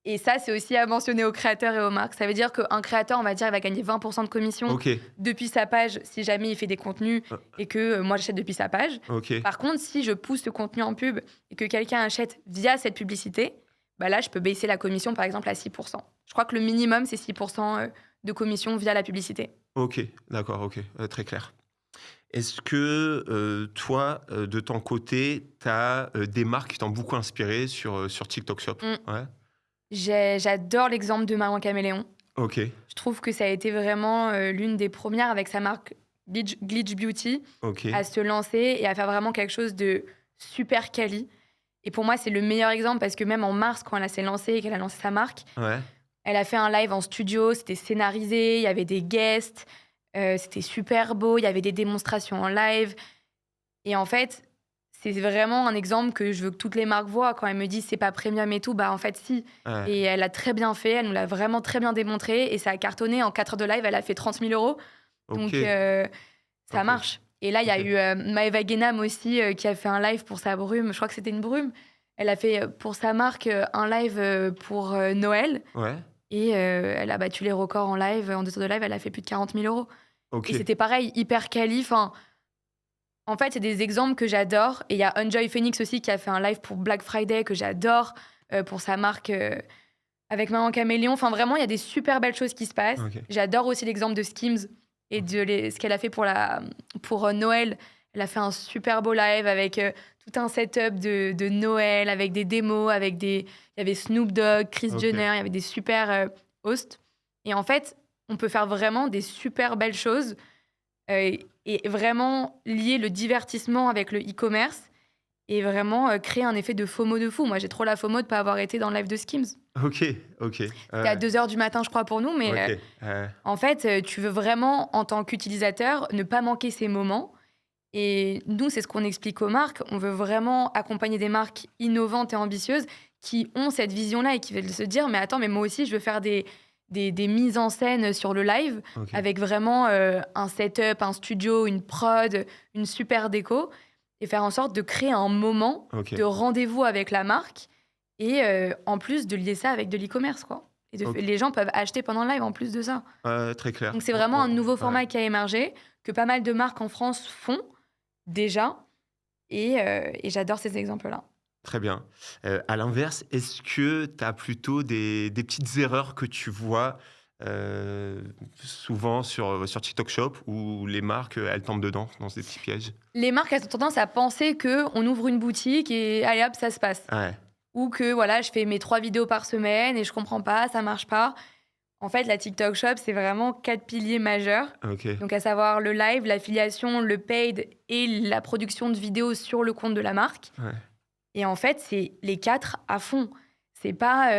Et ça, c'est aussi à mentionner aux créateurs et aux marques. Ça veut dire qu'un créateur, on va dire, il va gagner 20% de commission Ok, depuis sa page si jamais il fait des contenus et que moi, j'achète depuis sa page. ok. Par contre, si je pousse ce contenu en pub et que quelqu'un achète via cette publicité, bah là, je peux baisser la commission, par exemple, à 6%. Je crois que le minimum, c'est 6% de commission via la publicité. Ok, d'accord, ok, très clair. Est-ce que toi, de ton côté, tu as des marques qui t'ont beaucoup inspiré sur TikTok Shop? Ouais. J'adore l'exemple de Marion Caméléon. Ok, Je trouve que ça a été vraiment l'une des premières avec sa marque Glitch Beauty ok. à se lancer et à faire vraiment quelque chose de super quali. Et pour moi, c'est le meilleur exemple parce que même en mars, quand elle s'est lancée et qu'elle a lancé sa marque, Ouais, elle a fait un live en studio, c'était scénarisé, il y avait des guests, c'était super beau, il y avait des démonstrations en live. Et en fait, c'est vraiment un exemple que je veux que toutes les marques voient. Quand elles me disent c'est pas premium et tout, bah en fait, si. ouais. Et elle a très bien fait, elle nous l'a vraiment très bien démontré. Et ça a cartonné. En 4 heures de live, elle a fait 30 000 €. Donc, Ok. ça Ok. marche. Et là, il y a Ok. eu Maëva Guénam aussi qui a fait un live pour sa brume. Je crois que c'était une brume. Elle a fait pour sa marque un live pour Noël. Ouais, Et elle a battu les records en live. En 2 heures de live, elle a fait plus de 40 000 €. ok. Et c'était pareil, hyper quali. Enfin, en fait, c'est des exemples que j'adore. Et il y a Enjoy Phoenix aussi qui a fait un live pour Black Friday que j'adore pour sa marque avec Maman Caméléon. Enfin, vraiment, il y a des super belles choses qui se passent. Ok. J'adore aussi l'exemple de Skims et ce qu'elle a fait pour Noël. Elle a fait un super beau live avec tout un setup de Noël, avec des démos, il y avait Snoop Dogg, Kris Ok. Jenner, il y avait des super hosts. Et en fait, on peut faire vraiment des super belles choses et vraiment lier le divertissement avec le e-commerce et vraiment créer un effet de FOMO de fou. Moi, j'ai trop la FOMO de ne pas avoir été dans le live de Skims. Ok. C'était à 2 heures du matin, je crois, pour nous, mais Ok. en fait, tu veux vraiment, en tant qu'utilisateur, ne pas manquer ces moments. Et nous, c'est ce qu'on explique aux marques. On veut vraiment accompagner des marques innovantes et ambitieuses qui ont cette vision-là et qui veulent se dire, mais attends, mais moi aussi, je veux faire des mises en scène sur le live Ok. avec vraiment un setup, un studio, une prod, une super déco et faire en sorte de créer un moment Ok. de rendez-vous avec la marque et en plus de lier ça avec de l'e-commerce, quoi. Et Ok. les gens peuvent acheter pendant le live en plus de ça. Très clair. Donc c'est vraiment un nouveau Ouais. format qui a émergé, que pas mal de marques en France font déjà. Et j'adore ces exemples-là. Très bien. À l'inverse, est-ce que tu as plutôt des petites erreurs que tu vois souvent sur TikTok Shop où les marques, elles tombent dedans, dans ces petits pièges? Les marques, elles ont tendance à penser qu'on ouvre une boutique et allez hop, ça se passe. Ouais. Ou que voilà, je fais mes 3 vidéos par semaine et je comprends pas, ça marche pas. En fait, la TikTok Shop, c'est vraiment 4 piliers majeurs. Ok. Donc à savoir le live, l'affiliation, le paid et la production de vidéos sur le compte de la marque. Ouais. Et en fait, c'est les 4 à fond. C'est pas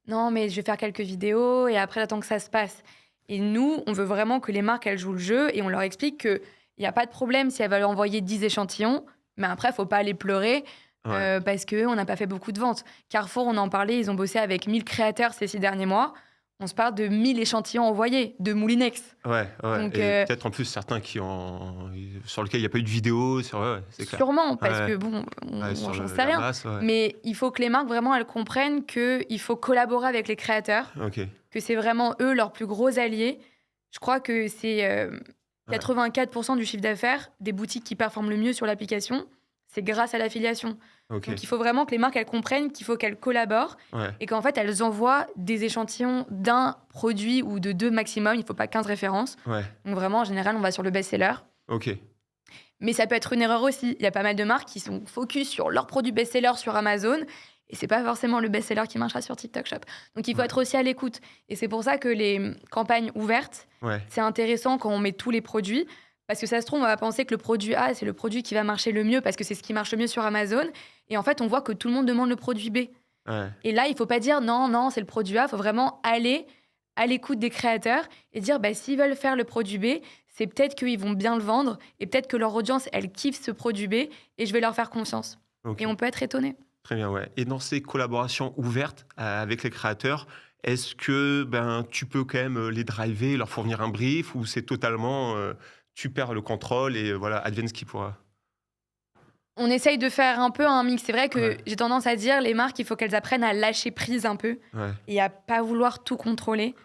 non, mais je vais faire quelques vidéos et après, j'attends que ça se passe. Et nous, on veut vraiment que les marques, elles jouent le jeu et on leur explique qu'il n'y a pas de problème si elles veulent envoyer 10 échantillons. Mais après, il ne faut pas aller pleurer Ouais. parce qu'on n'a pas fait beaucoup de ventes. Carrefour, on en parlait, ils ont bossé avec 1000 créateurs ces 6 derniers mois. On se parle de 1000 échantillons envoyés, de Moulinex. Ouais. Donc, Et peut-être en plus certains sur lesquels il n'y a pas eu de vidéo. Ouais, c'est clair. sûrement, parce Ouais. que bon, Ouais, sur j'en sais la rien. masse, ouais. Mais il faut que les marques, vraiment, elles comprennent qu'il faut collaborer avec les créateurs, Ok. que c'est vraiment eux leurs plus gros alliés. Je crois que c'est 84% du chiffre d'affaires des boutiques qui performent le mieux sur l'application, c'est grâce à l'affiliation. Ok. Donc il faut vraiment que les marques, elles comprennent qu'il faut qu'elles collaborent Ouais. et qu'en fait, elles envoient des échantillons d'un produit ou de 2 maximum. Il ne faut pas 15 références. Ouais. Donc vraiment, en général, on va sur le best-seller. Ok. Mais ça peut être une erreur aussi. Il y a pas mal de marques qui sont focus sur leur produit best-seller sur Amazon et c'est pas forcément le best-seller qui marchera sur TikTok Shop. Donc il faut Ouais. être aussi à l'écoute. Et c'est pour ça que les campagnes ouvertes, Ouais. c'est intéressant quand on met tous les produits. Parce que ça se trouve, on va penser que le produit A, c'est le produit qui va marcher le mieux parce que c'est ce qui marche le mieux sur Amazon. Et en fait, on voit que tout le monde demande le produit B. Ouais. Et là, il faut pas dire non, c'est le produit A. Il faut vraiment aller à l'écoute des créateurs et dire s'ils veulent faire le produit B, c'est peut-être qu'ils vont bien le vendre et peut-être que leur audience, elle kiffe ce produit B et je vais leur faire confiance. Ok. Et on peut être étonné. Très bien, ouais. Et dans ces collaborations ouvertes avec les créateurs, est-ce que tu peux quand même les driver, leur fournir un brief ou c'est totalement tu perds le contrôle et voilà, advienne ce qui pourra? On essaye de faire un peu un mix. C'est vrai que Ouais. j'ai tendance à dire, les marques, il faut qu'elles apprennent à lâcher prise un peu Ouais. et à pas vouloir tout contrôler.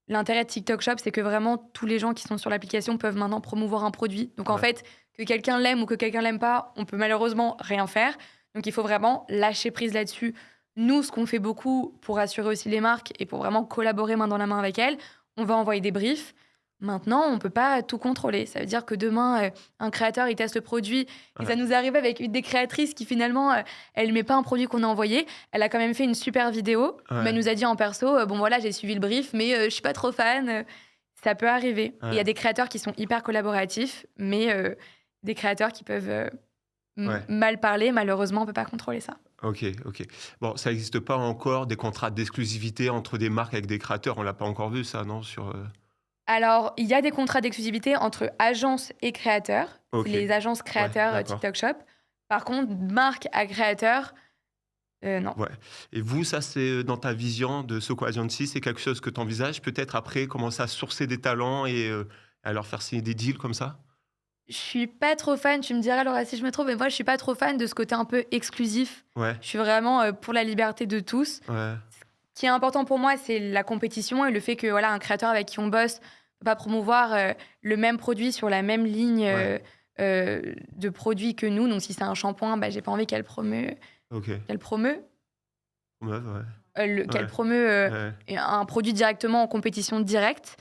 L'intérêt de TikTok Shop, c'est que vraiment tous les gens qui sont sur l'application peuvent maintenant promouvoir un produit. Donc en Ouais. fait, que quelqu'un l'aime ou que quelqu'un l'aime pas, on peut malheureusement rien faire. Donc il faut vraiment lâcher prise là-dessus. Nous, ce qu'on fait beaucoup pour assurer aussi les marques et pour vraiment collaborer main dans la main avec elles, on va envoyer des briefs. Maintenant, on peut pas tout contrôler. Ça veut dire que demain, un créateur, il teste le produit. Et Ouais. ça nous arrive avec une des créatrices qui finalement, elle met pas un produit qu'on a envoyé. Elle a quand même fait une super vidéo. Ouais. Mais elle nous a dit en perso, bon voilà, j'ai suivi le brief, mais je suis pas trop fan. Ça peut arriver. Il y a Ouais. des créateurs qui sont hyper collaboratifs, mais des créateurs qui peuvent Ouais. mal parler. Malheureusement, on peut pas contrôler ça. Ok. Bon, ça n'existe pas encore des contrats d'exclusivité entre des marques avec des créateurs. On l'a pas encore vu ça, non? Alors, il y a des contrats d'exclusivité entre agences et créateurs. Ok. C'est les agences créateurs Ouais, d'accord. TikTok Shop. Par contre, marque à créateur, non. Ouais. Et vous, ça, c'est dans ta vision de Soko Agency, c'est quelque chose que tu envisages peut-être après commencer à sourcer des talents et à leur faire signer des deals comme ça? Je suis pas trop fan, tu me diras Laura si je me trompe, mais moi je suis pas trop fan de ce côté un peu exclusif. Ouais. Je suis vraiment pour la liberté de tous. Ouais. Ce qui est important pour moi, c'est la compétition et le fait que voilà, un créateur avec qui on bosse ne peut pas promouvoir le même produit sur la même ligne Ouais. de produits que nous. Donc si c'est un shampoing, j'ai pas envie qu'elle promeut, Ok. Meuf, ouais. qu'elle Ouais. promeut Ouais. un produit directement en compétition directe.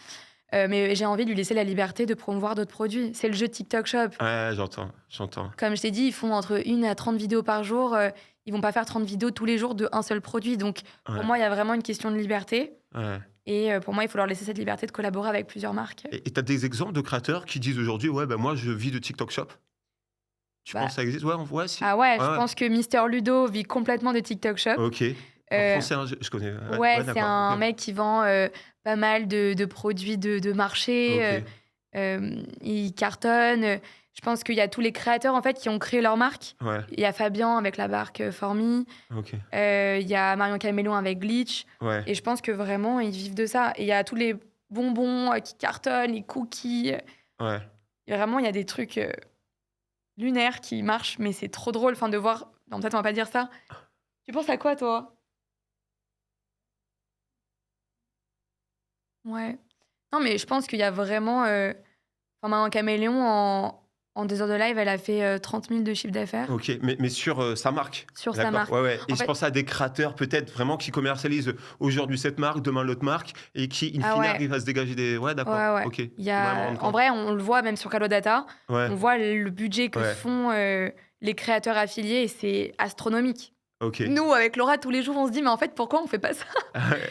Mais j'ai envie de lui laisser la liberté de promouvoir d'autres produits. C'est le jeu de TikTok Shop. Ouais, j'entends. Comme je t'ai dit, ils font entre 1 à 30 vidéos par jour. Ils vont pas faire 30 vidéos tous les jours d'un seul produit. Donc, Ouais. pour moi, il y a vraiment une question de liberté. Ouais. Et pour moi, il faut leur laisser cette liberté de collaborer avec plusieurs marques. Et tu as des exemples de créateurs qui disent aujourd'hui, ouais, moi, je vis de TikTok Shop? Tu Bah, penses que ça existe? Ouais, on voit si. ah ouais, je Ouais. pense que Mister Ludo vit complètement de TikTok Shop. Ok. En Euh, français, hein, je connais. Ouais, ouais, ouais, c'est d'accord. un Ok. mec qui vend pas mal de produits de marché. Ok. Il cartonne. Je pense qu'il y a tous les créateurs en fait qui ont créé leur marque. Ouais. Il y a Fabien avec la marque Formi. Ok. Il y a Marion Camélon avec Glitch. Ouais. Et je pense que vraiment, ils vivent de ça. Et il y a tous les bonbons qui cartonnent, les cookies. Ouais. Et vraiment, il y a des trucs lunaires qui marchent, mais c'est trop drôle de voir. Non, peut-être on va pas dire ça. Tu penses à quoi, toi? Ouais. Non, mais je pense qu'il y a vraiment. Marion Caméléon, en 2 heures de live, elle a fait 30 000 de chiffre d'affaires Ok, mais sur sa marque. sur sa D'accord. marque. Ouais, ouais. Et En je fait, pense à des créateurs peut-être vraiment qui commercialisent aujourd'hui cette marque, demain l'autre marque, et qui, in ah fine, ouais, arrivent à se dégager des. Ouais, d'accord. ouais, ouais. Ok. Il y Vraiment rendre a... En compte. vrai, on le voit même sur Calodata. Ouais. On voit le budget que Ouais. font les créateurs affiliés et c'est astronomique. Ok. Nous, avec Laura, tous les jours, on se dit, mais en fait, pourquoi on fait pas ça?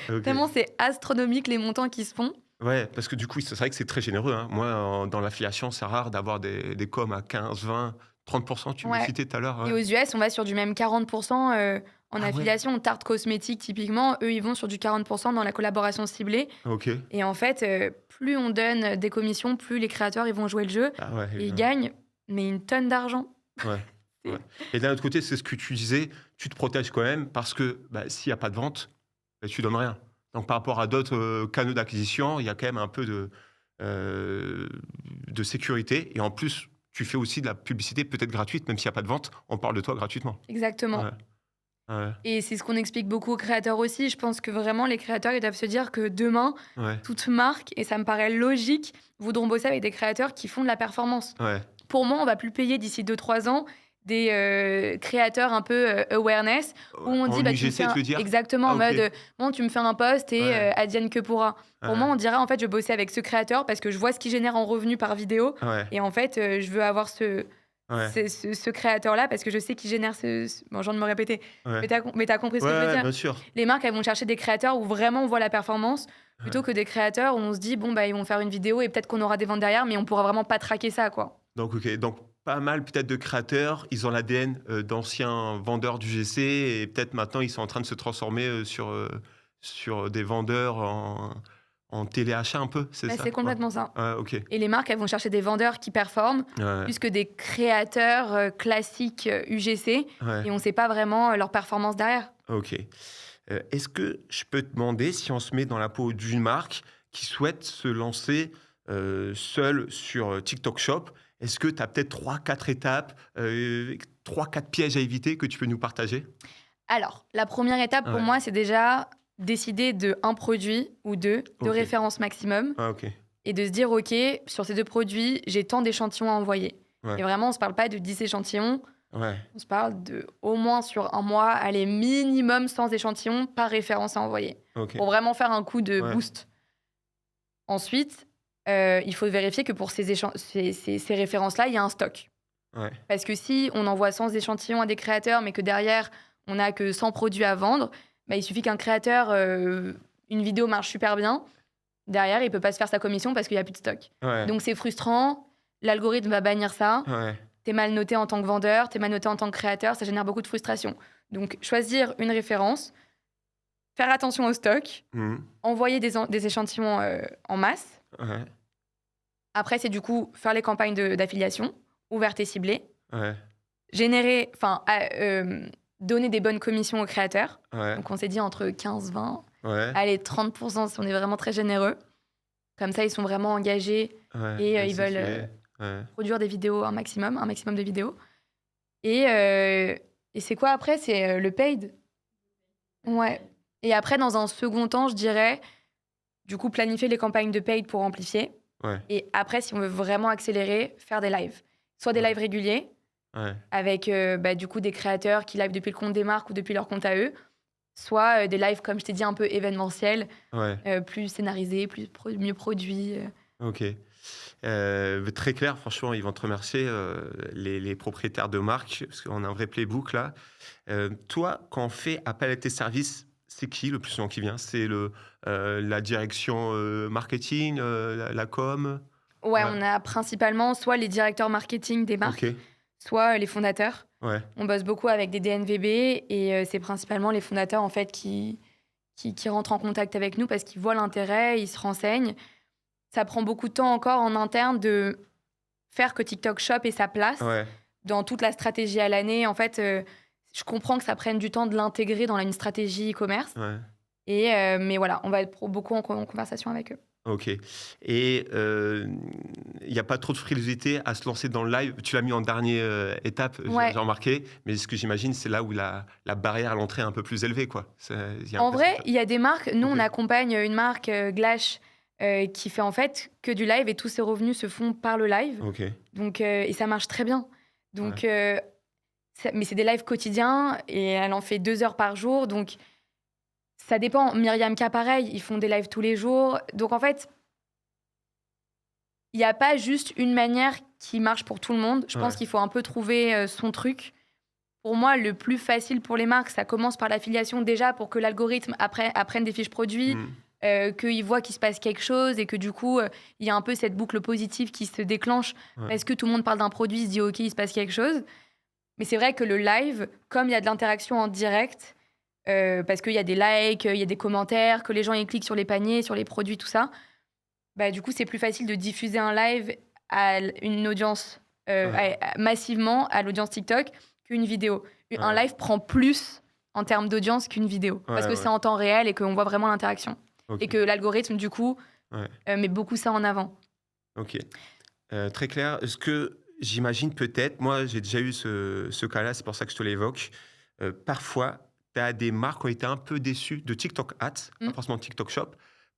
Ok. Tellement c'est astronomique les montants qui se font. Ouais, parce que du coup, c'est vrai que c'est très généreux, hein. Moi, dans l'affiliation, c'est rare d'avoir des coms à 15, 20, 30%, tu me Ouais. citais tout à l'heure. Et Ouais. aux US, on va sur du même 40% en Ah ouais. affiliation. Tarte cosmétique, typiquement, eux, ils vont sur du 40% dans la collaboration ciblée. Ok. Et en fait, plus on donne des commissions, plus les créateurs ils vont jouer le jeu Ah ouais, et ils évidemment. gagnent, mais une tonne d'argent. Ouais. C'est- Ouais. Et d'un autre côté, c'est ce que tu disais, tu te protèges quand même parce que s'il n'y a pas de vente, tu donnes rien. Donc par rapport à d'autres canaux d'acquisition, il y a quand même un peu de sécurité. Et en plus, tu fais aussi de la publicité peut-être gratuite, même s'il n'y a pas de vente, on parle de toi gratuitement. Exactement. Ouais. Ouais. Et c'est ce qu'on explique beaucoup aux créateurs aussi. Je pense que vraiment, les créateurs, ils doivent se dire que demain, Ouais. toute marque, et ça me paraît logique, voudront bosser avec des créateurs qui font de la performance. Ouais. Pour moi, on va plus payer d'ici 2-3 ans des créateurs un peu awareness où on dit En tu me UGC, fais tu veux dire? exactement Ah, en ok. mode bon, tu me fais un post et Ouais. advienne que pourra. Pour Ouais. moi, on dirait en fait je bossais avec ce créateur parce que je vois ce qu'il génère en revenus par vidéo Ouais. et en fait je veux avoir Ouais. ce créateur là parce que je sais qu'il génère bon, j'ai envie de me répéter. Ouais. Mais t'as compris ce que je veux Ouais, dire. bien sûr. Les marques elles vont chercher des créateurs où vraiment on voit la performance plutôt Ouais. que des créateurs où on se dit bon ils vont faire une vidéo et peut-être qu'on aura des ventes derrière mais on pourra vraiment pas traquer ça quoi. Donc, ok. Donc, pas mal peut-être de créateurs. Ils ont l'ADN d'anciens vendeurs du GC et peut-être maintenant ils sont en train de se transformer sur des vendeurs en téléachat un peu, c'est ça? C'est complètement ça. Ouais, ok. Et les marques, elles vont chercher des vendeurs qui performent Ouais, plus que des créateurs classiques UGC. ouais, Et on ne sait pas vraiment leur performance derrière. ok. Est-ce que je peux te demander si on se met dans la peau d'une marque qui souhaite se lancer seule sur TikTok Shop, est-ce que tu as peut-être 3-4 étapes, 3-4 pièges à éviter que tu peux nous partager? Alors, la première étape pour Ouais. moi, c'est déjà décider de un produit ou deux de Ok. référence maximum Ah, ok. et de se dire, OK, sur ces 2 produits, j'ai tant d'échantillons à envoyer. Ouais. Et vraiment, on ne se parle pas de 10 échantillons, Ouais, on se parle de au moins sur un mois, allez, minimum 100 échantillons par référence à envoyer ok. pour vraiment faire un coup de Ouais. boost. Ensuite, il faut vérifier que pour ces références-là, il y a un stock. Ouais, Parce que si on envoie 100 échantillons à des créateurs, mais que derrière, on n'a que 100 produits à vendre, il suffit qu'un créateur, une vidéo marche super bien. Derrière, il peut pas se faire sa commission parce qu'il n'y a plus de stock. ouais, Donc c'est frustrant. L'algorithme va bannir ça. ouais, T'es mal noté en tant que vendeur, t'es mal noté en tant que créateur. Ça génère beaucoup de frustration. Donc choisir une référence, faire attention au stock, mhm, envoyer des échantillons en masse. ouais, Après, c'est du coup faire les campagnes d'affiliation, ouvertes et ciblées, ouais, générer, donner des bonnes commissions aux créateurs. ouais, Donc, on s'est dit entre 15-20, ouais, allez, 30% si on est vraiment très généreux. Comme ça, ils sont vraiment engagés ouais, et ouais, ils c'est veulent clair. Ouais. produire des vidéos un maximum de vidéos. Et c'est quoi après? C'est le paid. Ouais. Et après, dans un second temps, je dirais, du coup, planifier les campagnes de paid pour amplifier. Ouais, Et après, si on veut vraiment accélérer, faire des lives. Soit des Ouais. lives réguliers, ouais, avec du coup des créateurs qui live depuis le compte des marques ou depuis leur compte à eux, soit des lives, comme je t'ai dit, un peu événementiels, ouais, plus scénarisés, mieux produits. ok. Très clair, franchement, ils vont te remercier, les propriétaires de marques, parce qu'on a un vrai playbook là. Toi, quand on fait appel à tes services, c'est qui le plus souvent qui vient? C'est la direction marketing, la com? Ouais, Ouais. on a principalement soit les directeurs marketing des marques, Ok, soit les fondateurs. Ouais. On bosse beaucoup avec des DNVB et c'est principalement les fondateurs en fait qui rentrent en contact avec nous parce qu'ils voient l'intérêt, ils se renseignent. Ça prend beaucoup de temps encore en interne de faire que TikTok Shop ait sa place dans toute la stratégie à l'année. En fait, je comprends que ça prenne du temps de l'intégrer dans une stratégie e-commerce. Ouais. Mais voilà, on va être beaucoup en conversation avec eux. Ok. Et il n'y a pas trop de frilosité à se lancer dans le live. Tu l'as mis en dernière étape, j'ai remarqué. Mais ce que j'imagine, c'est là où la barrière à l'entrée est un peu plus élevée, quoi. En vrai, il y a des marques. Nous, on accompagne une marque, Glash, qui fait en fait que du live et tous ses revenus se font par le live. Donc, et ça marche très bien. Donc, mais c'est des lives quotidiens et elle en fait 2 heures par jour. Donc, ça dépend. Myriam K, pareil, ils font des lives tous les jours. Donc, en fait, il n'y a pas juste une manière qui marche pour tout le monde. Je pense qu'il faut un peu trouver son truc. Pour moi, le plus facile pour les marques, ça commence par l'affiliation déjà pour que l'algorithme apprenne des fiches produits, qu'il voit qu'il se passe quelque chose et que du coup, il y a un peu cette boucle positive qui se déclenche parce que tout le monde parle d'un produit, il se dit « Ok, il se passe quelque chose ». Mais c'est vrai que le live, comme il y a de l'interaction en direct, parce qu'il y a des likes, il y a des commentaires, que les gens ils cliquent sur les paniers, sur les produits, tout ça, bah, du coup, c'est plus facile de diffuser un live à une audience massivement, à l'audience TikTok, qu'une vidéo. Un live prend plus en termes d'audience qu'une vidéo, parce que c'est en temps réel et qu'on voit vraiment l'interaction. Et que l'algorithme, du coup, met beaucoup ça en avant. Ok. Très clair. Est-ce que j'imagine peut-être, moi j'ai déjà eu ce cas-là, c'est pour ça que je te l'évoque, parfois, tu as des marques qui ont été un peu déçues de TikTok Ads, pas forcément TikTok Shop,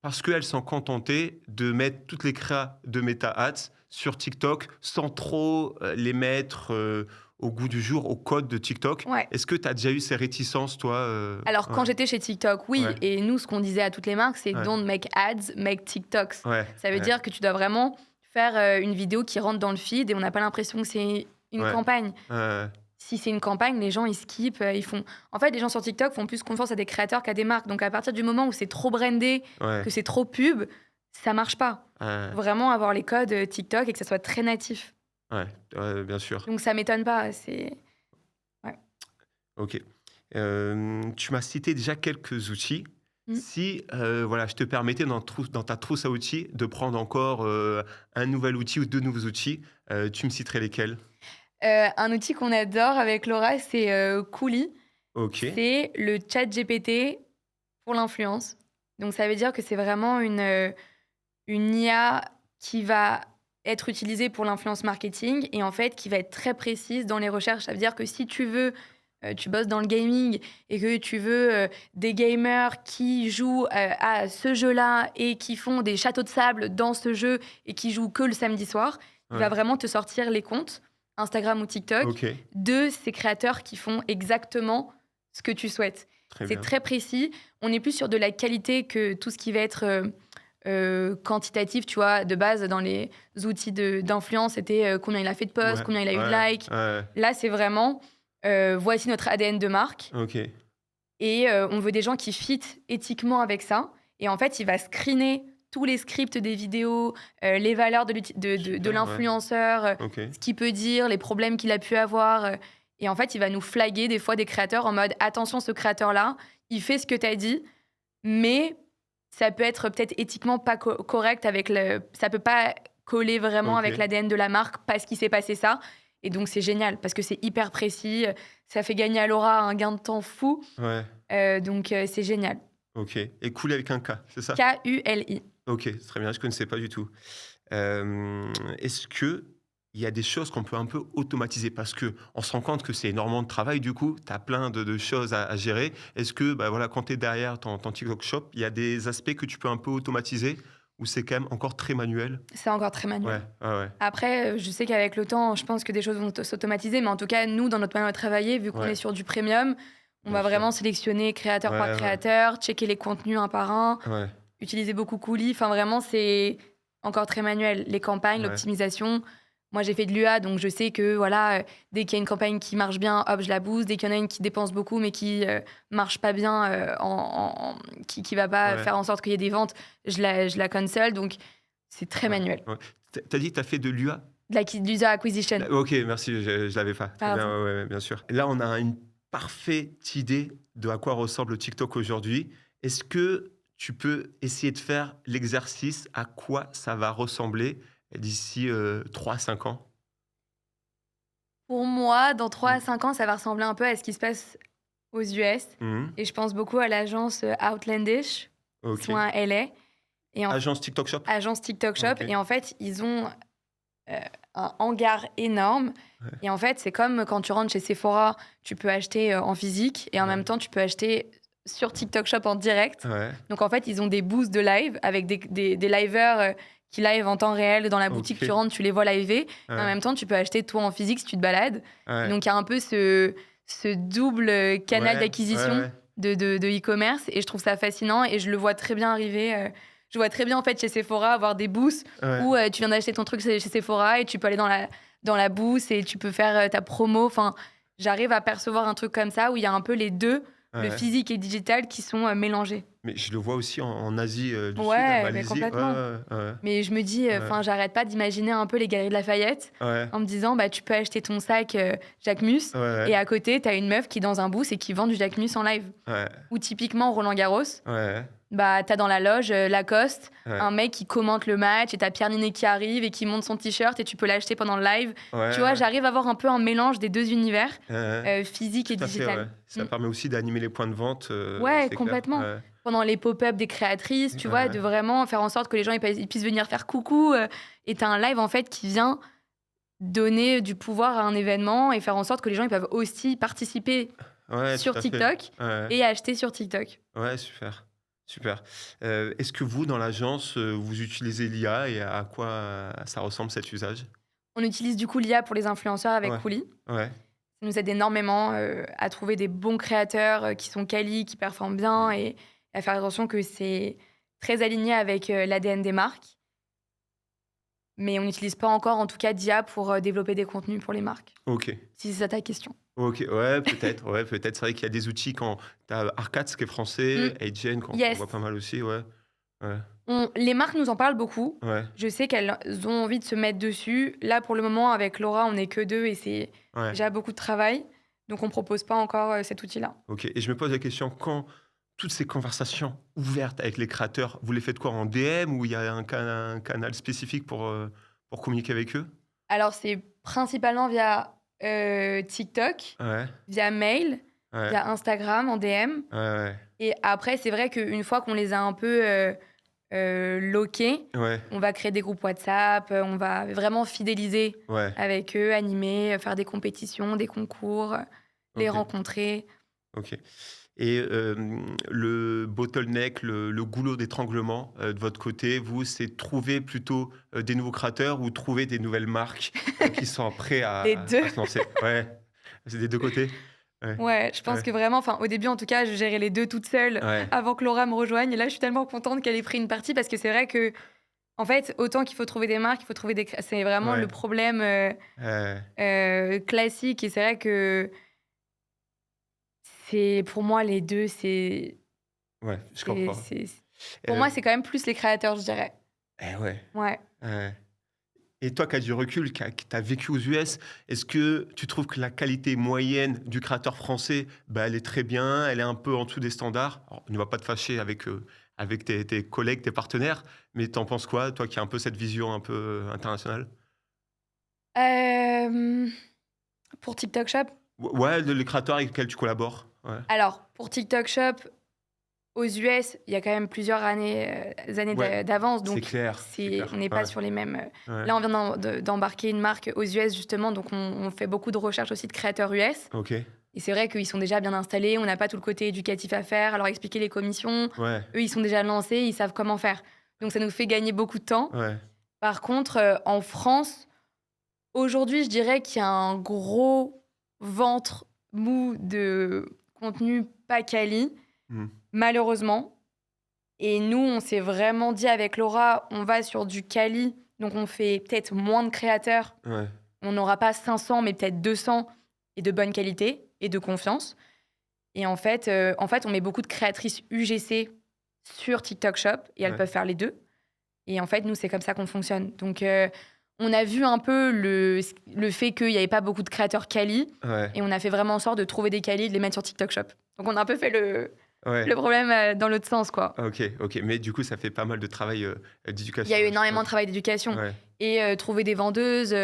parce qu'elles sont contentées de mettre toutes les créas de Meta Ads sur TikTok sans trop les mettre au goût du jour, au code de TikTok. Est-ce que tu as déjà eu ces réticences, toi Alors, quand j'étais chez TikTok, oui. Et nous, ce qu'on disait à toutes les marques, c'est « Don't make ads, make TikToks ». Ça veut dire que tu dois vraiment faire une vidéo qui rentre dans le feed et on n'a pas l'impression que c'est une campagne. Si c'est une campagne, les gens, ils skippent, ils font... En fait, les gens sur TikTok font plus confiance à des créateurs qu'à des marques. Donc, à partir du moment où c'est trop brandé, que c'est trop pub, ça marche pas. Vraiment avoir les codes TikTok et que ça soit très natif. Bien sûr. Donc, ça m'étonne pas. Ok. Tu m'as cité déjà quelques outils. Si je te permettais dans ta trousse à outils de prendre encore un nouvel outil ou 2 nouveaux outils, tu me citerais lesquels? Un outil qu'on adore avec Laura, c'est Kooli. C'est le chat GPT pour l'influence. Donc, ça veut dire que c'est vraiment une IA qui va être utilisée pour l'influence marketing et en fait, qui va être très précise dans les recherches. Ça veut dire que si tu veux, tu bosses dans le gaming et que tu veux des gamers qui jouent à ce jeu-là et qui font des châteaux de sable dans ce jeu et qui jouent que le samedi soir, il va vraiment te sortir les comptes Instagram ou TikTok de ces créateurs qui font exactement ce que tu souhaites. C'est très précis. On est plus sur de la qualité que tout ce qui va être quantitatif, tu vois. De base, dans les outils d'influence, c'était combien il a fait de posts, combien il a eu de likes. Là, c'est vraiment, voici notre ADN de marque. Et on veut des gens qui fitent éthiquement avec ça. Et en fait, il va screener tous les scripts des vidéos, les valeurs de l'influenceur, ce qu'il peut dire, les problèmes qu'il a pu avoir. Et en fait, il va nous flaguer des fois des créateurs en mode « Attention, ce créateur-là, il fait ce que tu as dit, mais ça peut être peut-être éthiquement pas correct avec ça peut pas coller vraiment avec l'ADN de la marque parce qu'il s'est passé ça. » Et donc, c'est génial parce que c'est hyper précis. Ça fait gagner à Laura un gain de temps fou. Donc, c'est génial. Ok. Et Kooli avec un K, c'est ça? K-U-L-I. Ok, très bien, je ne connaissais pas du tout. Est-ce qu'il y a des choses qu'on peut un peu automatiser? Parce qu'on se rend compte que c'est énormément de travail, du coup, tu as plein de choses à gérer. Est-ce que quand tu es derrière ton TikTok Shop, il y a des aspects que tu peux un peu automatiser ou c'est quand même encore très manuel? C'est encore très manuel. Après, je sais qu'avec le temps, je pense que des choses vont s'automatiser, mais en tout cas, nous, dans notre manière de travailler, vu qu'on est sur du premium, on va vraiment sélectionner créateur par créateur, checker les contenus un par un, utiliser beaucoup Kooli. Enfin, vraiment, c'est encore très manuel. Les campagnes, l'optimisation. Moi, j'ai fait de l'UA, donc je sais que dès qu'il y a une campagne qui marche bien, hop, je la booste. Dès qu'il y en a une qui dépense beaucoup, mais qui marche pas bien, qui va pas faire en sorte qu'il y ait des ventes, je la cancel. Donc, c'est très manuel. T'as dit que t'as fait de l'UA? de l'user acquisition. Ok, merci, je l'avais pas. Très Pardon. bien, ouais, bien sûr. Là, on a une parfaite idée de à quoi ressemble TikTok aujourd'hui. Est-ce que tu peux essayer de faire l'exercice à quoi ça va ressembler d'ici 3 à 5 ans? Pour moi, dans 3 à Mmh. 5 ans, ça va ressembler un peu à ce qui se passe aux US Mmh. et je pense beaucoup à l'agence, Outlandish, qui sont Ok. à LA et en Agence TikTok Shop? agence TikTok Shop Ok. et en fait, ils ont, heu, un hangar énorme Ouais. et en fait, c'est comme quand tu rentres chez Sephora, tu peux acheter, en physique et en Ouais. même temps, tu peux acheter sur TikTok Shop en direct. Ouais. Donc en fait, ils ont des booths de live avec des liveurs, qui live en temps réel dans la boutique. Tu Ok. rentres, tu les vois liver et en Ouais. même temps, tu peux acheter toi en physique si tu te balades. Et Ouais. donc il y a un peu ce double, canal Ouais. d'acquisition Ouais. de e-commerce et je trouve ça fascinant et je le vois très bien arriver, je vois très bien en fait chez Sephora avoir des booths Ouais. où, tu viens d'acheter ton truc chez Sephora et tu peux aller dans la booth et tu peux faire, ta promo. Enfin, j'arrive à percevoir un truc comme ça où il y a un peu les 2, le Ouais. physique et digital qui sont, mélangés. Mais je le vois aussi en Asie du Sud, à Ouais, mais Malaisie. Ouais, complètement. ouais, ouais. Mais je me dis, Ouais. enfin, j'arrête pas d'imaginer un peu les Galeries de Lafayette Ouais. en me disant, bah, tu peux acheter ton sac, Jacquemus Ouais. Ouais. et à côté, tu as une meuf qui est dans un booth et qui vend du Jacquemus en live. Ouais. Ou typiquement Roland Garros, Ouais. bah, tu as dans la loge, Lacoste, Ouais. un mec qui commente le match et tu as Pierre Niney qui arrive et qui monte son t-shirt et tu peux l'acheter pendant le live. Ouais. Tu vois, j'arrive à avoir un peu un mélange des 2 univers, Ouais. physique et Tout à fait, ouais. digital. Ça Mmh. permet aussi d'animer les points de vente, Ouais, c'est clair. complètement. Ouais. Pendant les pop-up des créatrices, tu vois, Ouais. de vraiment faire en sorte que les gens ils puissent venir faire coucou. Et tu as un live en fait qui vient donner du pouvoir à un événement et faire en sorte que les gens ils peuvent aussi participer Ouais, tout sur à fait. TikTok Ouais. et acheter sur TikTok. Ouais, super. Super. Est-ce que vous, dans l'agence, vous utilisez l'IA et à quoi ça ressemble cet usage? On utilise du coup l'IA pour les influenceurs avec Ouais. Kouli. Ouais. Ça nous aide énormément à trouver des bons créateurs qui sont quali, qui performent bien Mmh. et à faire attention que c'est très aligné avec l'ADN des marques. Mais on n'utilise pas encore, en tout cas, d'IA pour développer des contenus pour les marques, OK. si c'est ça ta question. OK. Ouais, peut-être. Ouais, peut-être. C'est vrai qu'il y a des outils quand tu as Arcade, ce qui est français, Mm, Adyen, qu'on yes. voit pas mal aussi, ouais. Ouais. Les marques nous en parlent beaucoup. Ouais. Je sais qu'elles ont envie de se mettre dessus. Là, pour le moment, avec Laura, on n'est que 2 et c'est Ouais. déjà beaucoup de travail. Donc, on ne propose pas encore cet outil-là. OK, et je me pose la question, quand toutes ces conversations ouvertes avec les créateurs, vous les faites quoi, en DM ou il y a un canal spécifique pour communiquer avec eux? Alors, c'est principalement via TikTok, Ouais, via mail, ouais, via Instagram en DM. ouais, Et après, c'est vrai qu'une fois qu'on les a un peu loqués, ouais, on va créer des groupes WhatsApp, on va vraiment fidéliser ouais, avec eux, animer, faire des compétitions, des concours, les OK, rencontrer. OK, et le bottleneck, le goulot d'étranglement, de votre côté, vous, c'est trouver plutôt, des nouveaux créateurs ou trouver des nouvelles marques, qui sont prêts Les à 2. se lancer? Ouais, c'est des 2 côtés? Ouais, Ouais, je pense ouais, que vraiment, enfin, au début, en tout cas, je gérais les 2 toute seule ouais, avant que Laura me rejoigne. Et là, je suis tellement contente qu'elle ait pris une partie parce que c'est vrai que, en fait, autant qu'il faut trouver des marques, il faut trouver c'est vraiment le ouais, problème heu, classique. Et c'est vrai que c'est pour moi les 2, ouais, je c'est, comprends. c'est- pour moi, Heu, c'est quand même plus les créateurs, je dirais. ouais. Ouais. Et toi qui as du recul, qui as vécu aux US, est-ce que tu trouves que la qualité moyenne du créateur français, bah, elle est très bien, elle est un peu en dessous des standards? Alors, ne va pas te fâcher avec tes collègues, tes partenaires, mais t'en penses quoi, toi qui as un peu cette vision un peu internationale? Euh, pour TikTok Shop, Ouais, les créateurs avec lesquels tu collabores. Ouais. alors pour TikTok Shop, aux US, il y a quand même plusieurs années Ouais, d'avance, c'est donc clair, c'est clair. on n'est pas sur les mêmes. Ouais. Là, on vient d'embarquer une marque aux US justement, donc on fait beaucoup de recherches aussi de créateurs US. OK. Et c'est vrai qu'ils sont déjà bien installés, on n'a pas tout le côté éducatif à faire, à leur expliquer les commissions. Ouais, Eux, ils sont déjà lancés, ils savent comment faire. Donc ça nous fait gagner beaucoup de temps. ouais, Par contre, en France, aujourd'hui, je dirais qu'il y a un gros ventre mou de contenu pas quali, mmh, malheureusement. Et nous, on s'est vraiment dit avec Laura, on va sur du quali, donc on fait peut-être moins de créateurs. ouais, On n'aura pas 500, mais peut-être 200 et de bonne qualité et de confiance. Et en fait, on met beaucoup de créatrices UGC sur TikTok Shop et elles ouais. peuvent faire les 2. Et en fait, nous, c'est comme ça qu'on fonctionne. Donc, on a vu un peu le fait qu'il n'y avait pas beaucoup de créateurs quali. Ouais. Et on a fait vraiment en sorte de trouver des qualis et de les mettre sur TikTok Shop. Donc, on a un peu fait Ouais. le problème dans l'autre sens, quoi. Ok. Mais du coup, ça fait pas mal de travail Il d'éducation. y a eu je énormément de suppose. travail d'éducation. Ouais. Et trouver des vendeuses,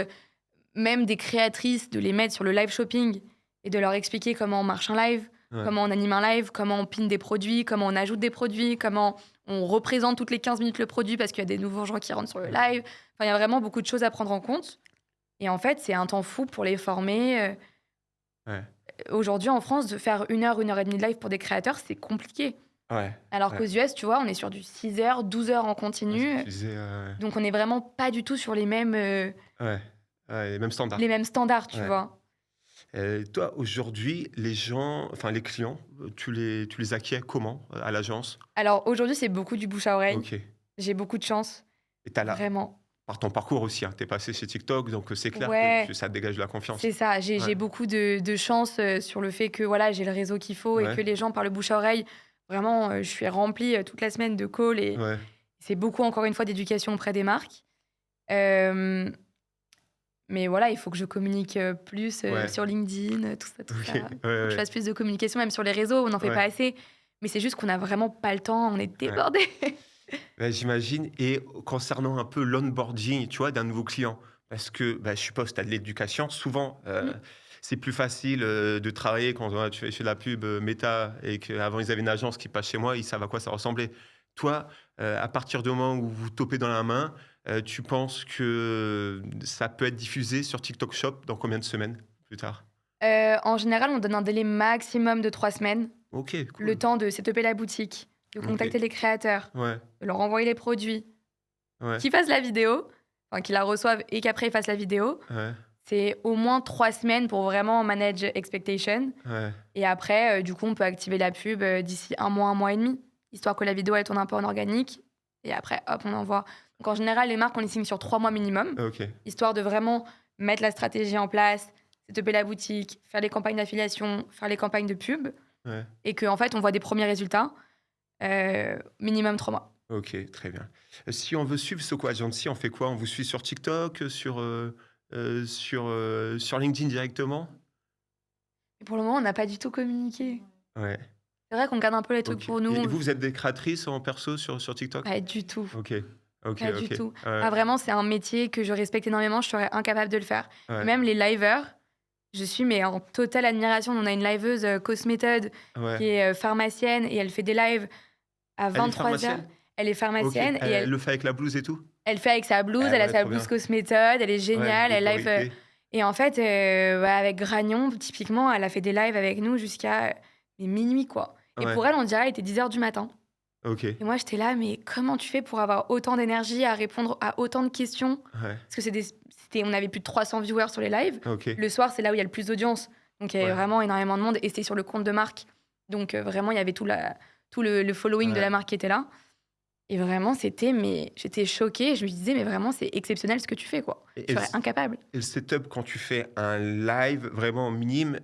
même des créatrices, de les mettre sur le live shopping et de leur expliquer comment on marche un live, Ouais. comment on anime un live, comment on pine des produits, comment on ajoute des produits, comment on représente toutes les 15 minutes le produit parce qu'il y a des nouveaux gens qui rentrent sur le live. Enfin, il y a vraiment beaucoup de choses à prendre en compte. Et en fait, c'est un temps fou pour les former. Ouais. Aujourd'hui, en France, de faire 1 heure et demie de live pour des créateurs, c'est compliqué. Ouais. Alors Ouais. qu'aux US, tu vois, on est sur du 6 heures, 12 heures en Ouais, continu. tu disais, Donc, on n'est vraiment pas du tout sur les mêmes les mêmes standards. standards, tu Ouais. vois. Toi, aujourd'hui, les gens, enfin les clients, tu les acquiers comment à l'agence? Alors, aujourd'hui, c'est beaucoup du bouche à oreille. Ok. J'ai beaucoup de chance, Et t'as là, vraiment. par ton parcours aussi, hein, t'es passé chez TikTok, donc c'est clair Ouais, que ça dégage de la confiance. c'est ça. J'ai Ouais. beaucoup de chance sur le fait que voilà, j'ai le réseau qu'il faut et Ouais. que les gens par le bouche à oreille. Vraiment, je suis remplie toute la semaine de calls et Ouais. c'est beaucoup, encore une fois, d'éducation auprès des marques. Euh, mais voilà, il faut que je communique plus Ouais. sur LinkedIn, tout ça, tout Ok. ça. Ouais, Faut que je ouais. fasse plus de communication, même sur les réseaux, on n'en fait Ouais. pas assez. Mais c'est juste qu'on n'a vraiment pas le temps, on est débordés. Ouais, j'imagine. Et concernant un peu l'onboarding, tu vois, d'un nouveau client, parce que je suppose que tu as de l'éducation, souvent, c'est plus facile de travailler quand tu fais de la pub méta et qu'avant ils avaient une agence qui passe chez moi, ils savent à quoi ça ressemblait. Toi, à partir du moment où vous topez dans la main, tu penses que ça peut être diffusé sur TikTok Shop dans combien de semaines plus tard? En général, on donne un délai maximum de 3 semaines. Ok, Le cool. temps de setuper la boutique, de Ok. contacter les créateurs, Ouais, de leur envoyer les produits, ouais, qu'ils fassent la vidéo, enfin qu'ils la reçoivent et qu'après ils fassent la vidéo. ouais, C'est au moins 3 semaines pour vraiment manage expectation. ouais. Et après, du coup, on peut activer la pub d'ici un mois et demi, histoire que la vidéo elle tourne un peu en organique. Et après, hop, on envoie. Donc en général, les marques, on les signe sur 3 mois minimum, Ok, histoire de vraiment mettre la stratégie en place, setuper la boutique, faire les campagnes d'affiliation, faire les campagnes de pub, ouais. et qu'en fait, on voit des premiers résultats, minimum 3 mois. Ok, très bien. Si on veut suivre Soko Agency, on fait quoi? On vous suit sur TikTok, sur LinkedIn directement? Et pour le moment, on n'a pas du tout communiqué. Ouais, C'est vrai qu'on garde un peu les trucs ok. pour Et nous. vous êtes des créatrices en perso sur TikTok? Pas du tout. Ok, ok, Pas du ok. tout. Ouais, Ah, vraiment, c'est un métier que je respecte énormément. Je serais incapable de le faire. Et ouais, même les liveurs, je suis mais en totale admiration. On a une liveuse, Cosméthode, ouais. qui est pharmacienne et elle fait des lives à Elle est 23 heures. pharmacienne? Elle est Ok. pharmacienne et Elle le fait avec la blouse et tout? elle fait avec sa blouse. Eh Elle a ouais, sa trop blouse bien. Cosméthode. Elle est Ouais, géniale. Elle live. l'autorité. Et en fait, avec Gragnon, typiquement, elle a fait des lives avec nous jusqu'à minuit, quoi. Et Ouais, pour elle, on dirait, elle était 10 heures du matin. ok. Et moi, j'étais là, mais comment tu fais pour avoir autant d'énergie à répondre à autant de questions? Ouais, Parce que on avait plus de 300 viewers sur les lives. ok. Le soir, c'est là où il y a le plus d'audience. Donc, il y avait Ouais, vraiment énormément de monde. Et c'était sur le compte de marque. Donc, vraiment, il y avait tout le following de ouais. la marque qui était là. Et vraiment, j'étais choquée. Je me disais, mais vraiment, c'est exceptionnel ce que tu fais, quoi. Et, Je serais incapable. et le setup, quand tu fais un live vraiment minime,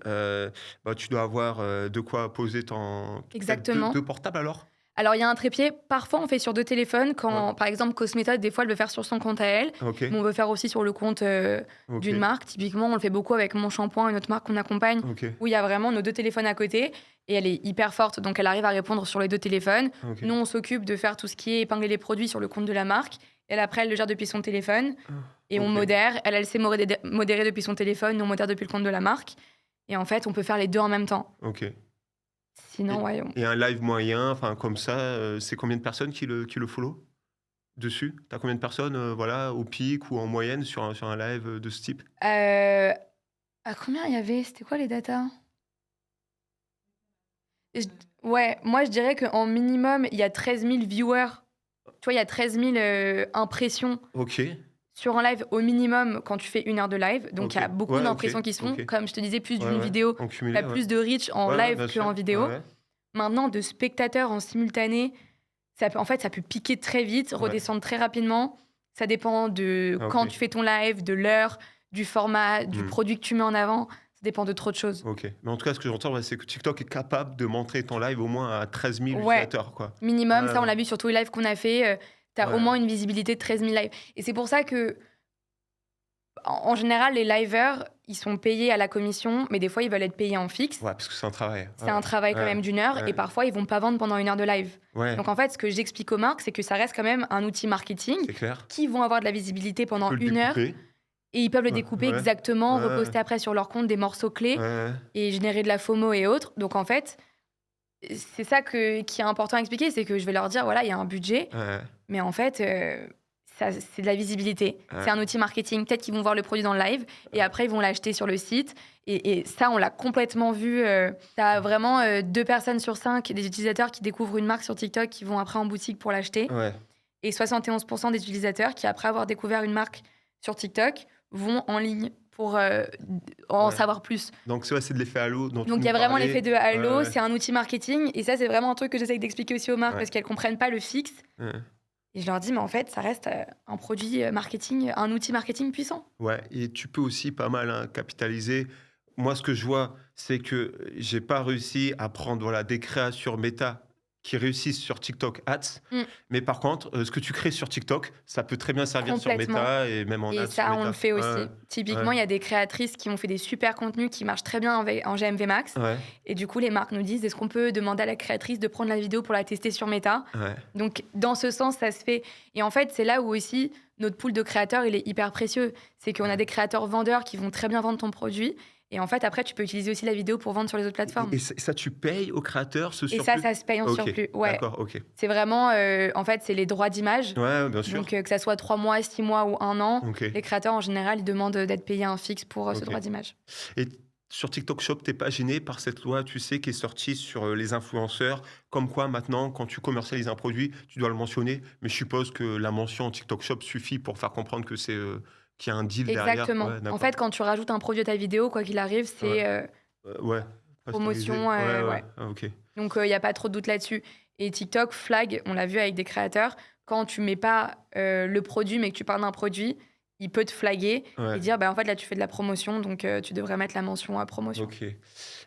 tu dois avoir de quoi poser peut-être Exactement. deux portables alors? Alors, il y a un trépied. Parfois, on fait sur 2 téléphones. Quand, Ouais. par exemple, Cosméthode, des fois, elle veut faire sur son compte à elle. Ok, Mais on veut faire aussi sur le compte ok, d'une marque. Typiquement, on le fait beaucoup avec Mon Shampoing, une autre marque qu'on accompagne, ok, où il y a vraiment nos 2 téléphones à côté. Et elle est hyper forte, donc elle arrive à répondre sur les 2 téléphones. ok. Nous, on s'occupe de faire tout ce qui est épingler les produits sur le compte de la marque. Elle, après, elle le gère depuis son téléphone. Ah, Et on ok. modère. Elle sait modérer depuis son téléphone. Nous, on modère depuis le compte de la marque. Et en fait, on peut faire les 2 en même temps. Ok. Sinon, ouais. Et un live moyen, enfin comme ça, c'est combien de personnes qui le follow dessus? T'as combien de personnes, voilà, au pic ou en moyenne sur un live de ce type? À combien il y avait? C'était quoi les datas? Je- Ouais, moi, je dirais qu'en minimum, il y a 13 000 viewers. Tu vois, il y a 13 000 impressions Ok, sur un live au minimum quand tu fais 1 heure de live. Donc, il y a ok. beaucoup Ouais, ok, d'impressions qui se font. ok. Comme je te disais, plus Ouais, d'une ouais. vidéo, En tu cumulé, as ouais. plus de reach en Ouais, ouais, live bien sûr. qu'en vidéo. Ouais, Maintenant, de spectateurs en simultané, en fait, ça peut piquer très vite, ouais. redescendre très rapidement. Ça dépend de Ah, quand ok. tu fais ton live, de l'heure, du format, du Hmm. produit que tu mets en avant. Ça dépend de trop de choses. Ok. Mais en tout cas, ce que j'entends, ouais, c'est que TikTok est capable de montrer ton live au moins à 13 000 Ouais, utilisateurs, quoi. minimum, Ouais, ça on ouais. l'a vu sur tous les lives qu'on a fait. Tu as au Ouais. moins une visibilité de 13 000 lives. Et c'est pour ça que En général, les liveurs, ils sont payés à la commission, mais des fois, ils veulent être payés en fixe. Ouais, parce que c'est un travail. C'est un travail quand même d'1 heure, et parfois, ils vont pas vendre pendant 1 heure de live. Ouais, Donc en fait, ce que j'explique aux marques, c'est que ça reste quand même un outil marketing c'est clair. qui vont avoir de la visibilité Tu pendant peux le 1 heure, découper. et ils peuvent le Ouais, découper ouais, exactement, ouais, reposter après sur leur compte des morceaux clés ouais, et générer de la FOMO et autres. Donc en fait, c'est ça qui est important à expliquer, c'est que je vais leur dire, voilà, il y a un budget, ouais, mais en fait, ça, c'est de la visibilité. ouais. C'est un outil marketing. Peut-être qu'ils vont voir le produit dans le live et après, ils vont l'acheter sur le site. Et ça, on l'a complètement vu. Tu as vraiment 2 personnes sur 5 des utilisateurs qui découvrent une marque sur TikTok qui vont après en boutique pour l'acheter. Ouais. Et 71% des utilisateurs qui, après avoir découvert une marque sur TikTok, vont en ligne pour en Ouais. savoir plus. Donc, c'est de l'effet halo dont tu Donc, il y a nous vraiment parlais. l'effet de halo. Ouais, C'est un outil marketing. Et ça, c'est vraiment un truc que j'essaye d'expliquer aussi aux marques ouais, parce qu'elles ne comprennent pas le fixe. ouais. Et je leur dis, mais en fait, ça reste un produit marketing, un outil marketing puissant. Ouais, et tu peux aussi pas mal capitaliser. Moi, ce que je vois, c'est que j'ai pas réussi à prendre des créas sur Meta qui réussissent sur TikTok Ads. Mm. Mais par contre, ce que tu crées sur TikTok, ça peut très bien servir sur Complètement. Meta et même en Et ads sur ça, on Meta. le fait aussi. Ouais, Typiquement, ouais. il y a des créatrices qui ont fait des super contenus qui marchent très bien en GMV Max. Ouais, Et du coup, les marques nous disent, est-ce qu'on peut demander à la créatrice de prendre la vidéo pour la tester sur Meta? ouais, Donc, dans ce sens, ça se fait. Et en fait, c'est là où aussi notre pool de créateurs, il est hyper précieux. C'est qu'on a des créateurs vendeurs qui vont très bien vendre ton produit. Et en fait, après, tu peux utiliser aussi la vidéo pour vendre sur les autres plateformes. Et ça, tu payes aux créateurs ce Et surplus? ça se paye en Ok, surplus. Ouais. d'accord, ok. C'est vraiment, en fait, c'est les droits d'image. Ouais, bien sûr. Donc, que ça soit 3 mois, 6 mois ou 1 an, Ok. les créateurs, en général, ils demandent d'être payés un fixe pour ce Ok. droit d'image. Et sur TikTok Shop, t'es pas gêné par cette loi, tu sais, qui est sortie sur les influenceurs, comme quoi maintenant, quand tu commercialises un produit, tu dois le mentionner. Mais je suppose que la mention TikTok Shop suffit pour faire comprendre que c'est qu'il y a un deal derrière. Exactement. Ouais, En d'accord. fait, quand tu rajoutes un produit à ta vidéo, quoi qu'il arrive, c'est Ouais. Pasteurisé. promotion. Ouais. Ah, ok. Donc, il n'y a pas trop de doute là-dessus. Et TikTok flag, on l'a vu avec des créateurs, quand tu mets pas le produit, mais que tu parles d'un produit, il peut te flaguer Ouais. et dire, bah, en fait, là, tu fais de la promotion, donc tu devrais mettre la mention promotion. Ok.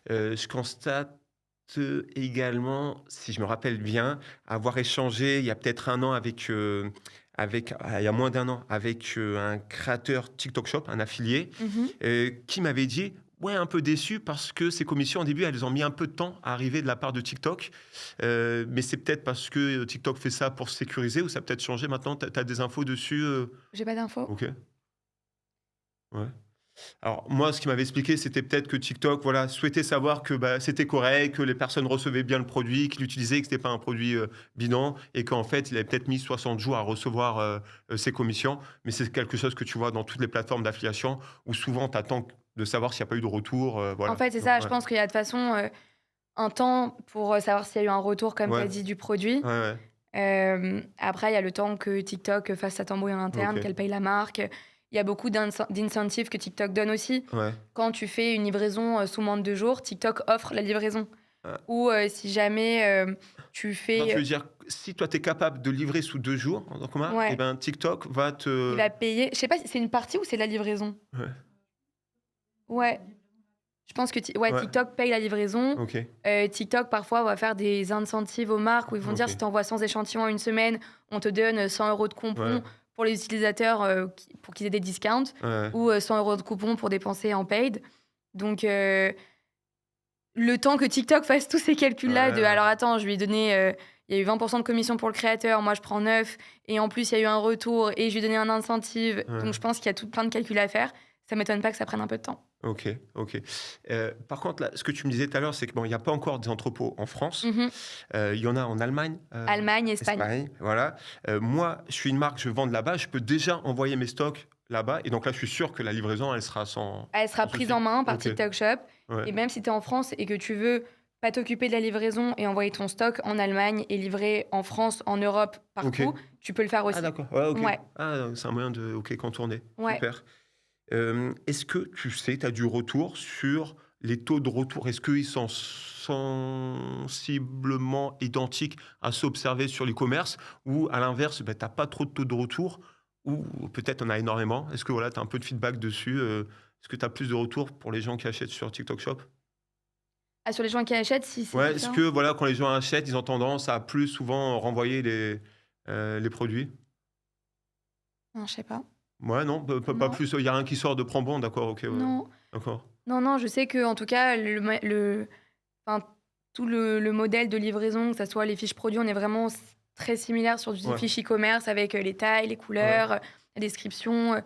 Je constate également, si je me rappelle bien, avoir échangé il y a peut-être 1 an il y a moins d'1 an, avec un créateur TikTok Shop, un affilié, Mhm. qui m'avait dit, ouais, un peu déçu parce que ces commissions, au début, elles ont mis un peu de temps à arriver de la part de TikTok. Mais c'est peut-être parce que TikTok fait ça pour se sécuriser ou ça a peut-être changé maintenant. Tu as des infos dessus J'ai pas d'infos. Ok. Ouais. Alors, moi, ce qu'il m'avait expliqué, c'était peut-être que TikTok souhaitait savoir que c'était correct, que les personnes recevaient bien le produit, qu'ils l'utilisaient, que ce n'était pas un produit bidon, et qu'en fait, il avait peut-être mis 60 jours à recevoir ses commissions. Mais c'est quelque chose que tu vois dans toutes les plateformes d'affiliation, où souvent, tu attends de savoir s'il n'y a pas eu de retour. Voilà. En fait, c'est Donc, ça. ouais. Je pense qu'il y a de toute façon un temps pour savoir s'il y a eu un retour, comme tu Ouais. as dit, du produit. Ouais, ouais. Après, il y a le temps que TikTok fasse sa tambouille en interne, Ok. qu'elle paye la marque. Il y a beaucoup d'incentives que TikTok donne aussi. Ouais. Quand tu fais une livraison sous moins de 2 jours, TikTok offre la livraison. Ah. Ou si jamais tu Non, fais... je veux dire, si toi, tu es capable de livrer sous 2 jours, en tant que marque, Ouais. eh ben, TikTok va te... il va payer... Je sais pas si c'est une partie ou c'est de la livraison. Ouais. Ouais. Je pense que Ouais. TikTok paye la livraison. Ok. TikTok, parfois, va faire des incentives aux marques où ils vont dire Ok. si tu envoies 100 échantillons en une semaine, on te donne 100 € de coupons Ouais. pour les utilisateurs pour qu'ils aient des discounts Ouais. ou 100 € de coupons pour dépenser en paid. Donc, le temps que TikTok fasse tous ces calculs-là Ouais. de alors attends, je lui ai donné, il y a eu 20% de commission pour le créateur, moi je prends 9, et en plus il y a eu un retour et je lui ai donné un incentive. Ouais. Donc, je pense qu'il y a plein de calculs à faire. Ça m'étonne pas que ça prenne un peu de temps. Ok, ok. Par contre, là, ce que tu me disais tout à l'heure, c'est que bon, il n'y a pas encore des entrepôts en France. Mhm. Il y en a en Allemagne. Allemagne, Espagne. Voilà. Moi, je suis une marque, je vends de là-bas. Je peux déjà envoyer mes stocks là-bas. Et donc là, je suis sûr que la livraison, elle sera sans... Elle sera sans prise souci. en main par Ok. TikTok Shop. Ouais. Et même si tu es en France et que tu veux pas t'occuper de la livraison et envoyer ton stock en Allemagne et livrer en France, en Europe, partout, Ok. tu peux le faire aussi. Ah, d'accord. Ouais, ok. Ouais. Ah, c'est un moyen de contourner. Ouais. Super. Est-ce que tu sais, tu as du retour sur les taux de retour? Est-ce qu'ils sont sensiblement identiques à ceux observés sur l'e-commerce? Ou à l'inverse, tu n'as pas trop de taux de retour? Ou peut-être on a énormément? Est-ce que tu as un peu de feedback dessus? Est-ce que tu as plus de retours pour les gens qui achètent sur TikTok Shop? Ah, sur les gens qui achètent, si c'est Ouais, est-ce différent. que quand les gens achètent, ils ont tendance à plus souvent renvoyer les produits? Non, je sais pas. Ouais, non, pas Non, plus. Il y a rien qui sort de Prambon, d'accord, ok, ouais. non, D'accord. non, non, je sais que en tout cas, enfin, tout le modèle de livraison, que ça soit les fiches produits, on est vraiment très similaire sur du Ouais, fiche e-commerce avec les tailles, les ouais, couleurs, la description.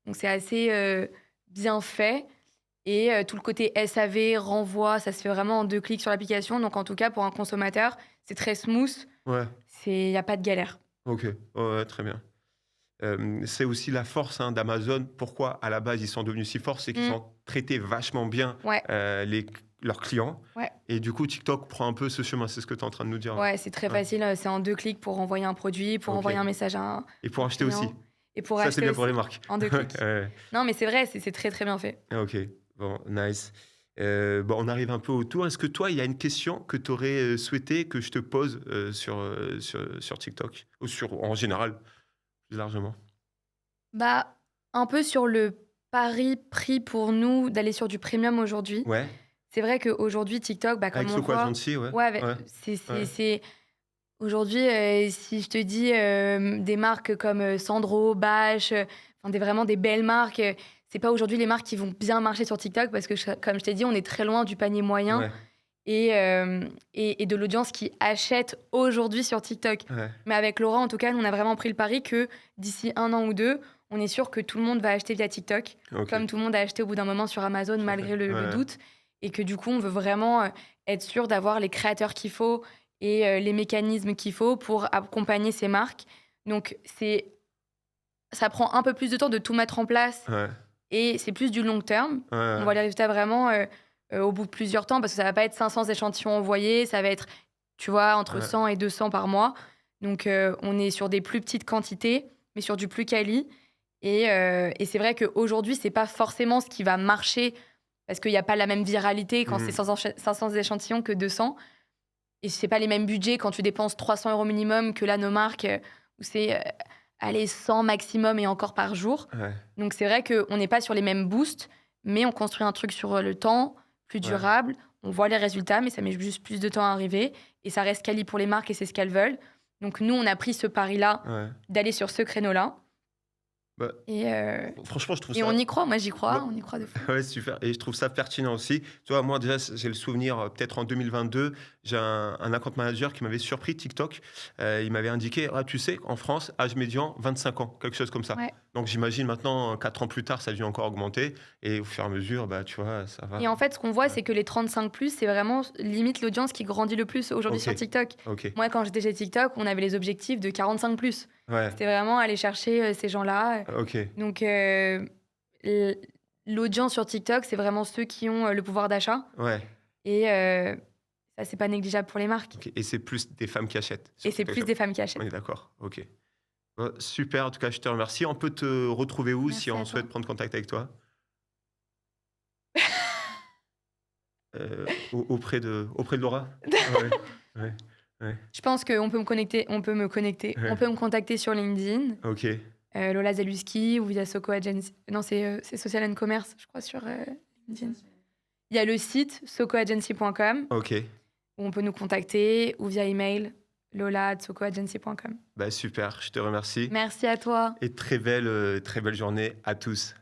Donc c'est assez bien fait. Et tout le côté SAV, renvoi, ça se fait vraiment en 2 clics sur l'application. Donc en tout cas, pour un consommateur, c'est très smooth. ouais, Il y a pas de galère. ok, ouais, ouais, très bien. C'est aussi la force hein, d'Amazon. Pourquoi à la base ils sont devenus si forts, c'est qu'ils Mmh. ont traité vachement bien Ouais, leurs clients. ouais, Et du coup, TikTok prend un peu ce chemin. C'est ce que tu es en train de nous dire là. ouais, c'est très Ouais, facile, c'est en 2 clics pour envoyer un produit, pour ok. envoyer un message à Et un pour acheter aussi. client et pour Ça, c'est acheter bien pour les aussi, marques. en 2 Ouais, clics. ouais. Non, mais c'est vrai, c'est très, très bien fait. Ah, ok, bon, nice. Bon, on arrive un peu au tour. Est-ce que toi, il y a une question que tu aurais souhaité que je te pose sur TikTok ou en général, plus largement? Bah, un peu sur le pari pris pour nous d'aller sur du premium aujourd'hui. Ouais, C'est vrai qu'aujourd'hui, TikTok, bah, avec comme on Soko voit Agency, ouais, ouais, ave ouais, ouais, c'est aujourd'hui, si je te dis, des marques comme, Sandro, Bache, enfin vraiment des belles marques, c'est pas aujourd'hui les marques qui vont bien marcher sur TikTok parce que comme je t'ai dit, on est très loin du panier moyen ouais, et de l'audience qui achète aujourd'hui sur TikTok. ouais. Mais avec Laura, en tout cas, nous, on a vraiment pris le pari que d'ici 1 an ou 2, on est sûr que tout le monde va acheter via TikTok, Ok, comme tout le monde a acheté au bout d'un moment sur Amazon tout à fait. malgré le Ouais, doute. Et que du coup, on veut vraiment être sûr d'avoir les créateurs qu'il faut et les mécanismes qu'il faut pour accompagner ces marques. Donc, ça prend un peu plus de temps de tout mettre en place ouais, et c'est plus du long terme. ouais, On ouais, voit les résultats vraiment au bout de plusieurs temps parce que ça va pas être 500 échantillons envoyés, ça va être, tu vois, entre ouais, 100 et 200 par mois. Donc, on est sur des plus petites quantités, mais sur du plus quali. Et c'est vrai qu'aujourd'hui, c'est pas forcément ce qui va marcher parce qu'il n'y a pas la même viralité quand c'est mhm, 500 échantillons que 200. Et c'est pas les mêmes budgets quand tu dépenses 300 euros minimum que là, nos marques, où c'est allez, 100 maximum et encore par jour. ouais, Donc c'est vrai qu'on n'est pas sur les mêmes boosts, mais on construit un truc sur le temps, plus ouais, durable. On voit les résultats, mais ça met juste plus de temps à arriver. Et ça reste quali pour les marques et c'est ce qu'elles veulent. Donc nous, on a pris ce pari-là ouais. d'aller sur ce créneau-là. Bah, Et, euh, franchement, je trouve et on ça. y croit, moi j'y crois, Moi on y croit de fou. ouais, super et je trouve ça pertinent aussi. Tu vois, moi, déjà, j'ai le souvenir, peut-être en 2022, j'ai un account manager qui m'avait surpris TikTok. Il m'avait indiqué: «Ah, tu sais, en France, âge médian 25 ans», quelque chose comme ça. Ouais. Donc j'imagine maintenant, 4 ans plus tard, ça a dû encore augmenter et au fur et à mesure, bah, tu vois, ça va. Et en fait, ce qu'on voit, Ouais. c'est que les 35+, c'est vraiment limite l'audience qui grandit le plus aujourd'hui OK, sur TikTok. OK. Moi, quand j'étais chez TikTok, on avait les objectifs de 45+. Ouais, C'était vraiment aller chercher ces gens-là. OK. Donc, l- l'audience sur TikTok, c'est vraiment ceux qui ont le pouvoir d'achat. Ouais, Et ça, c'est pas négligeable pour les marques. OK et c'est plus des femmes qui achètent Et sur c'est TikTok plus Shop? des femmes qui On achètent. est d'accord, OK. Bah, super, en tout cas, je te remercie. On peut te retrouver où si Merci on à toi. souhaite prendre contact avec toi? Auprès de Laura? Ouais, ouais, ouais, Je pense qu'on peut me connecter, on ouais. peut me contacter sur LinkedIn, OK, Lola Zaluski ou via Soko Agency. Non, c'est Social and Commerce, je crois, sur LinkedIn. Il y a le site sokoagency.com OK. où on peut nous contacter ou via email lola@sokoagency.com. Bah, super, je te remercie Merci à toi. et très belle journée à tous.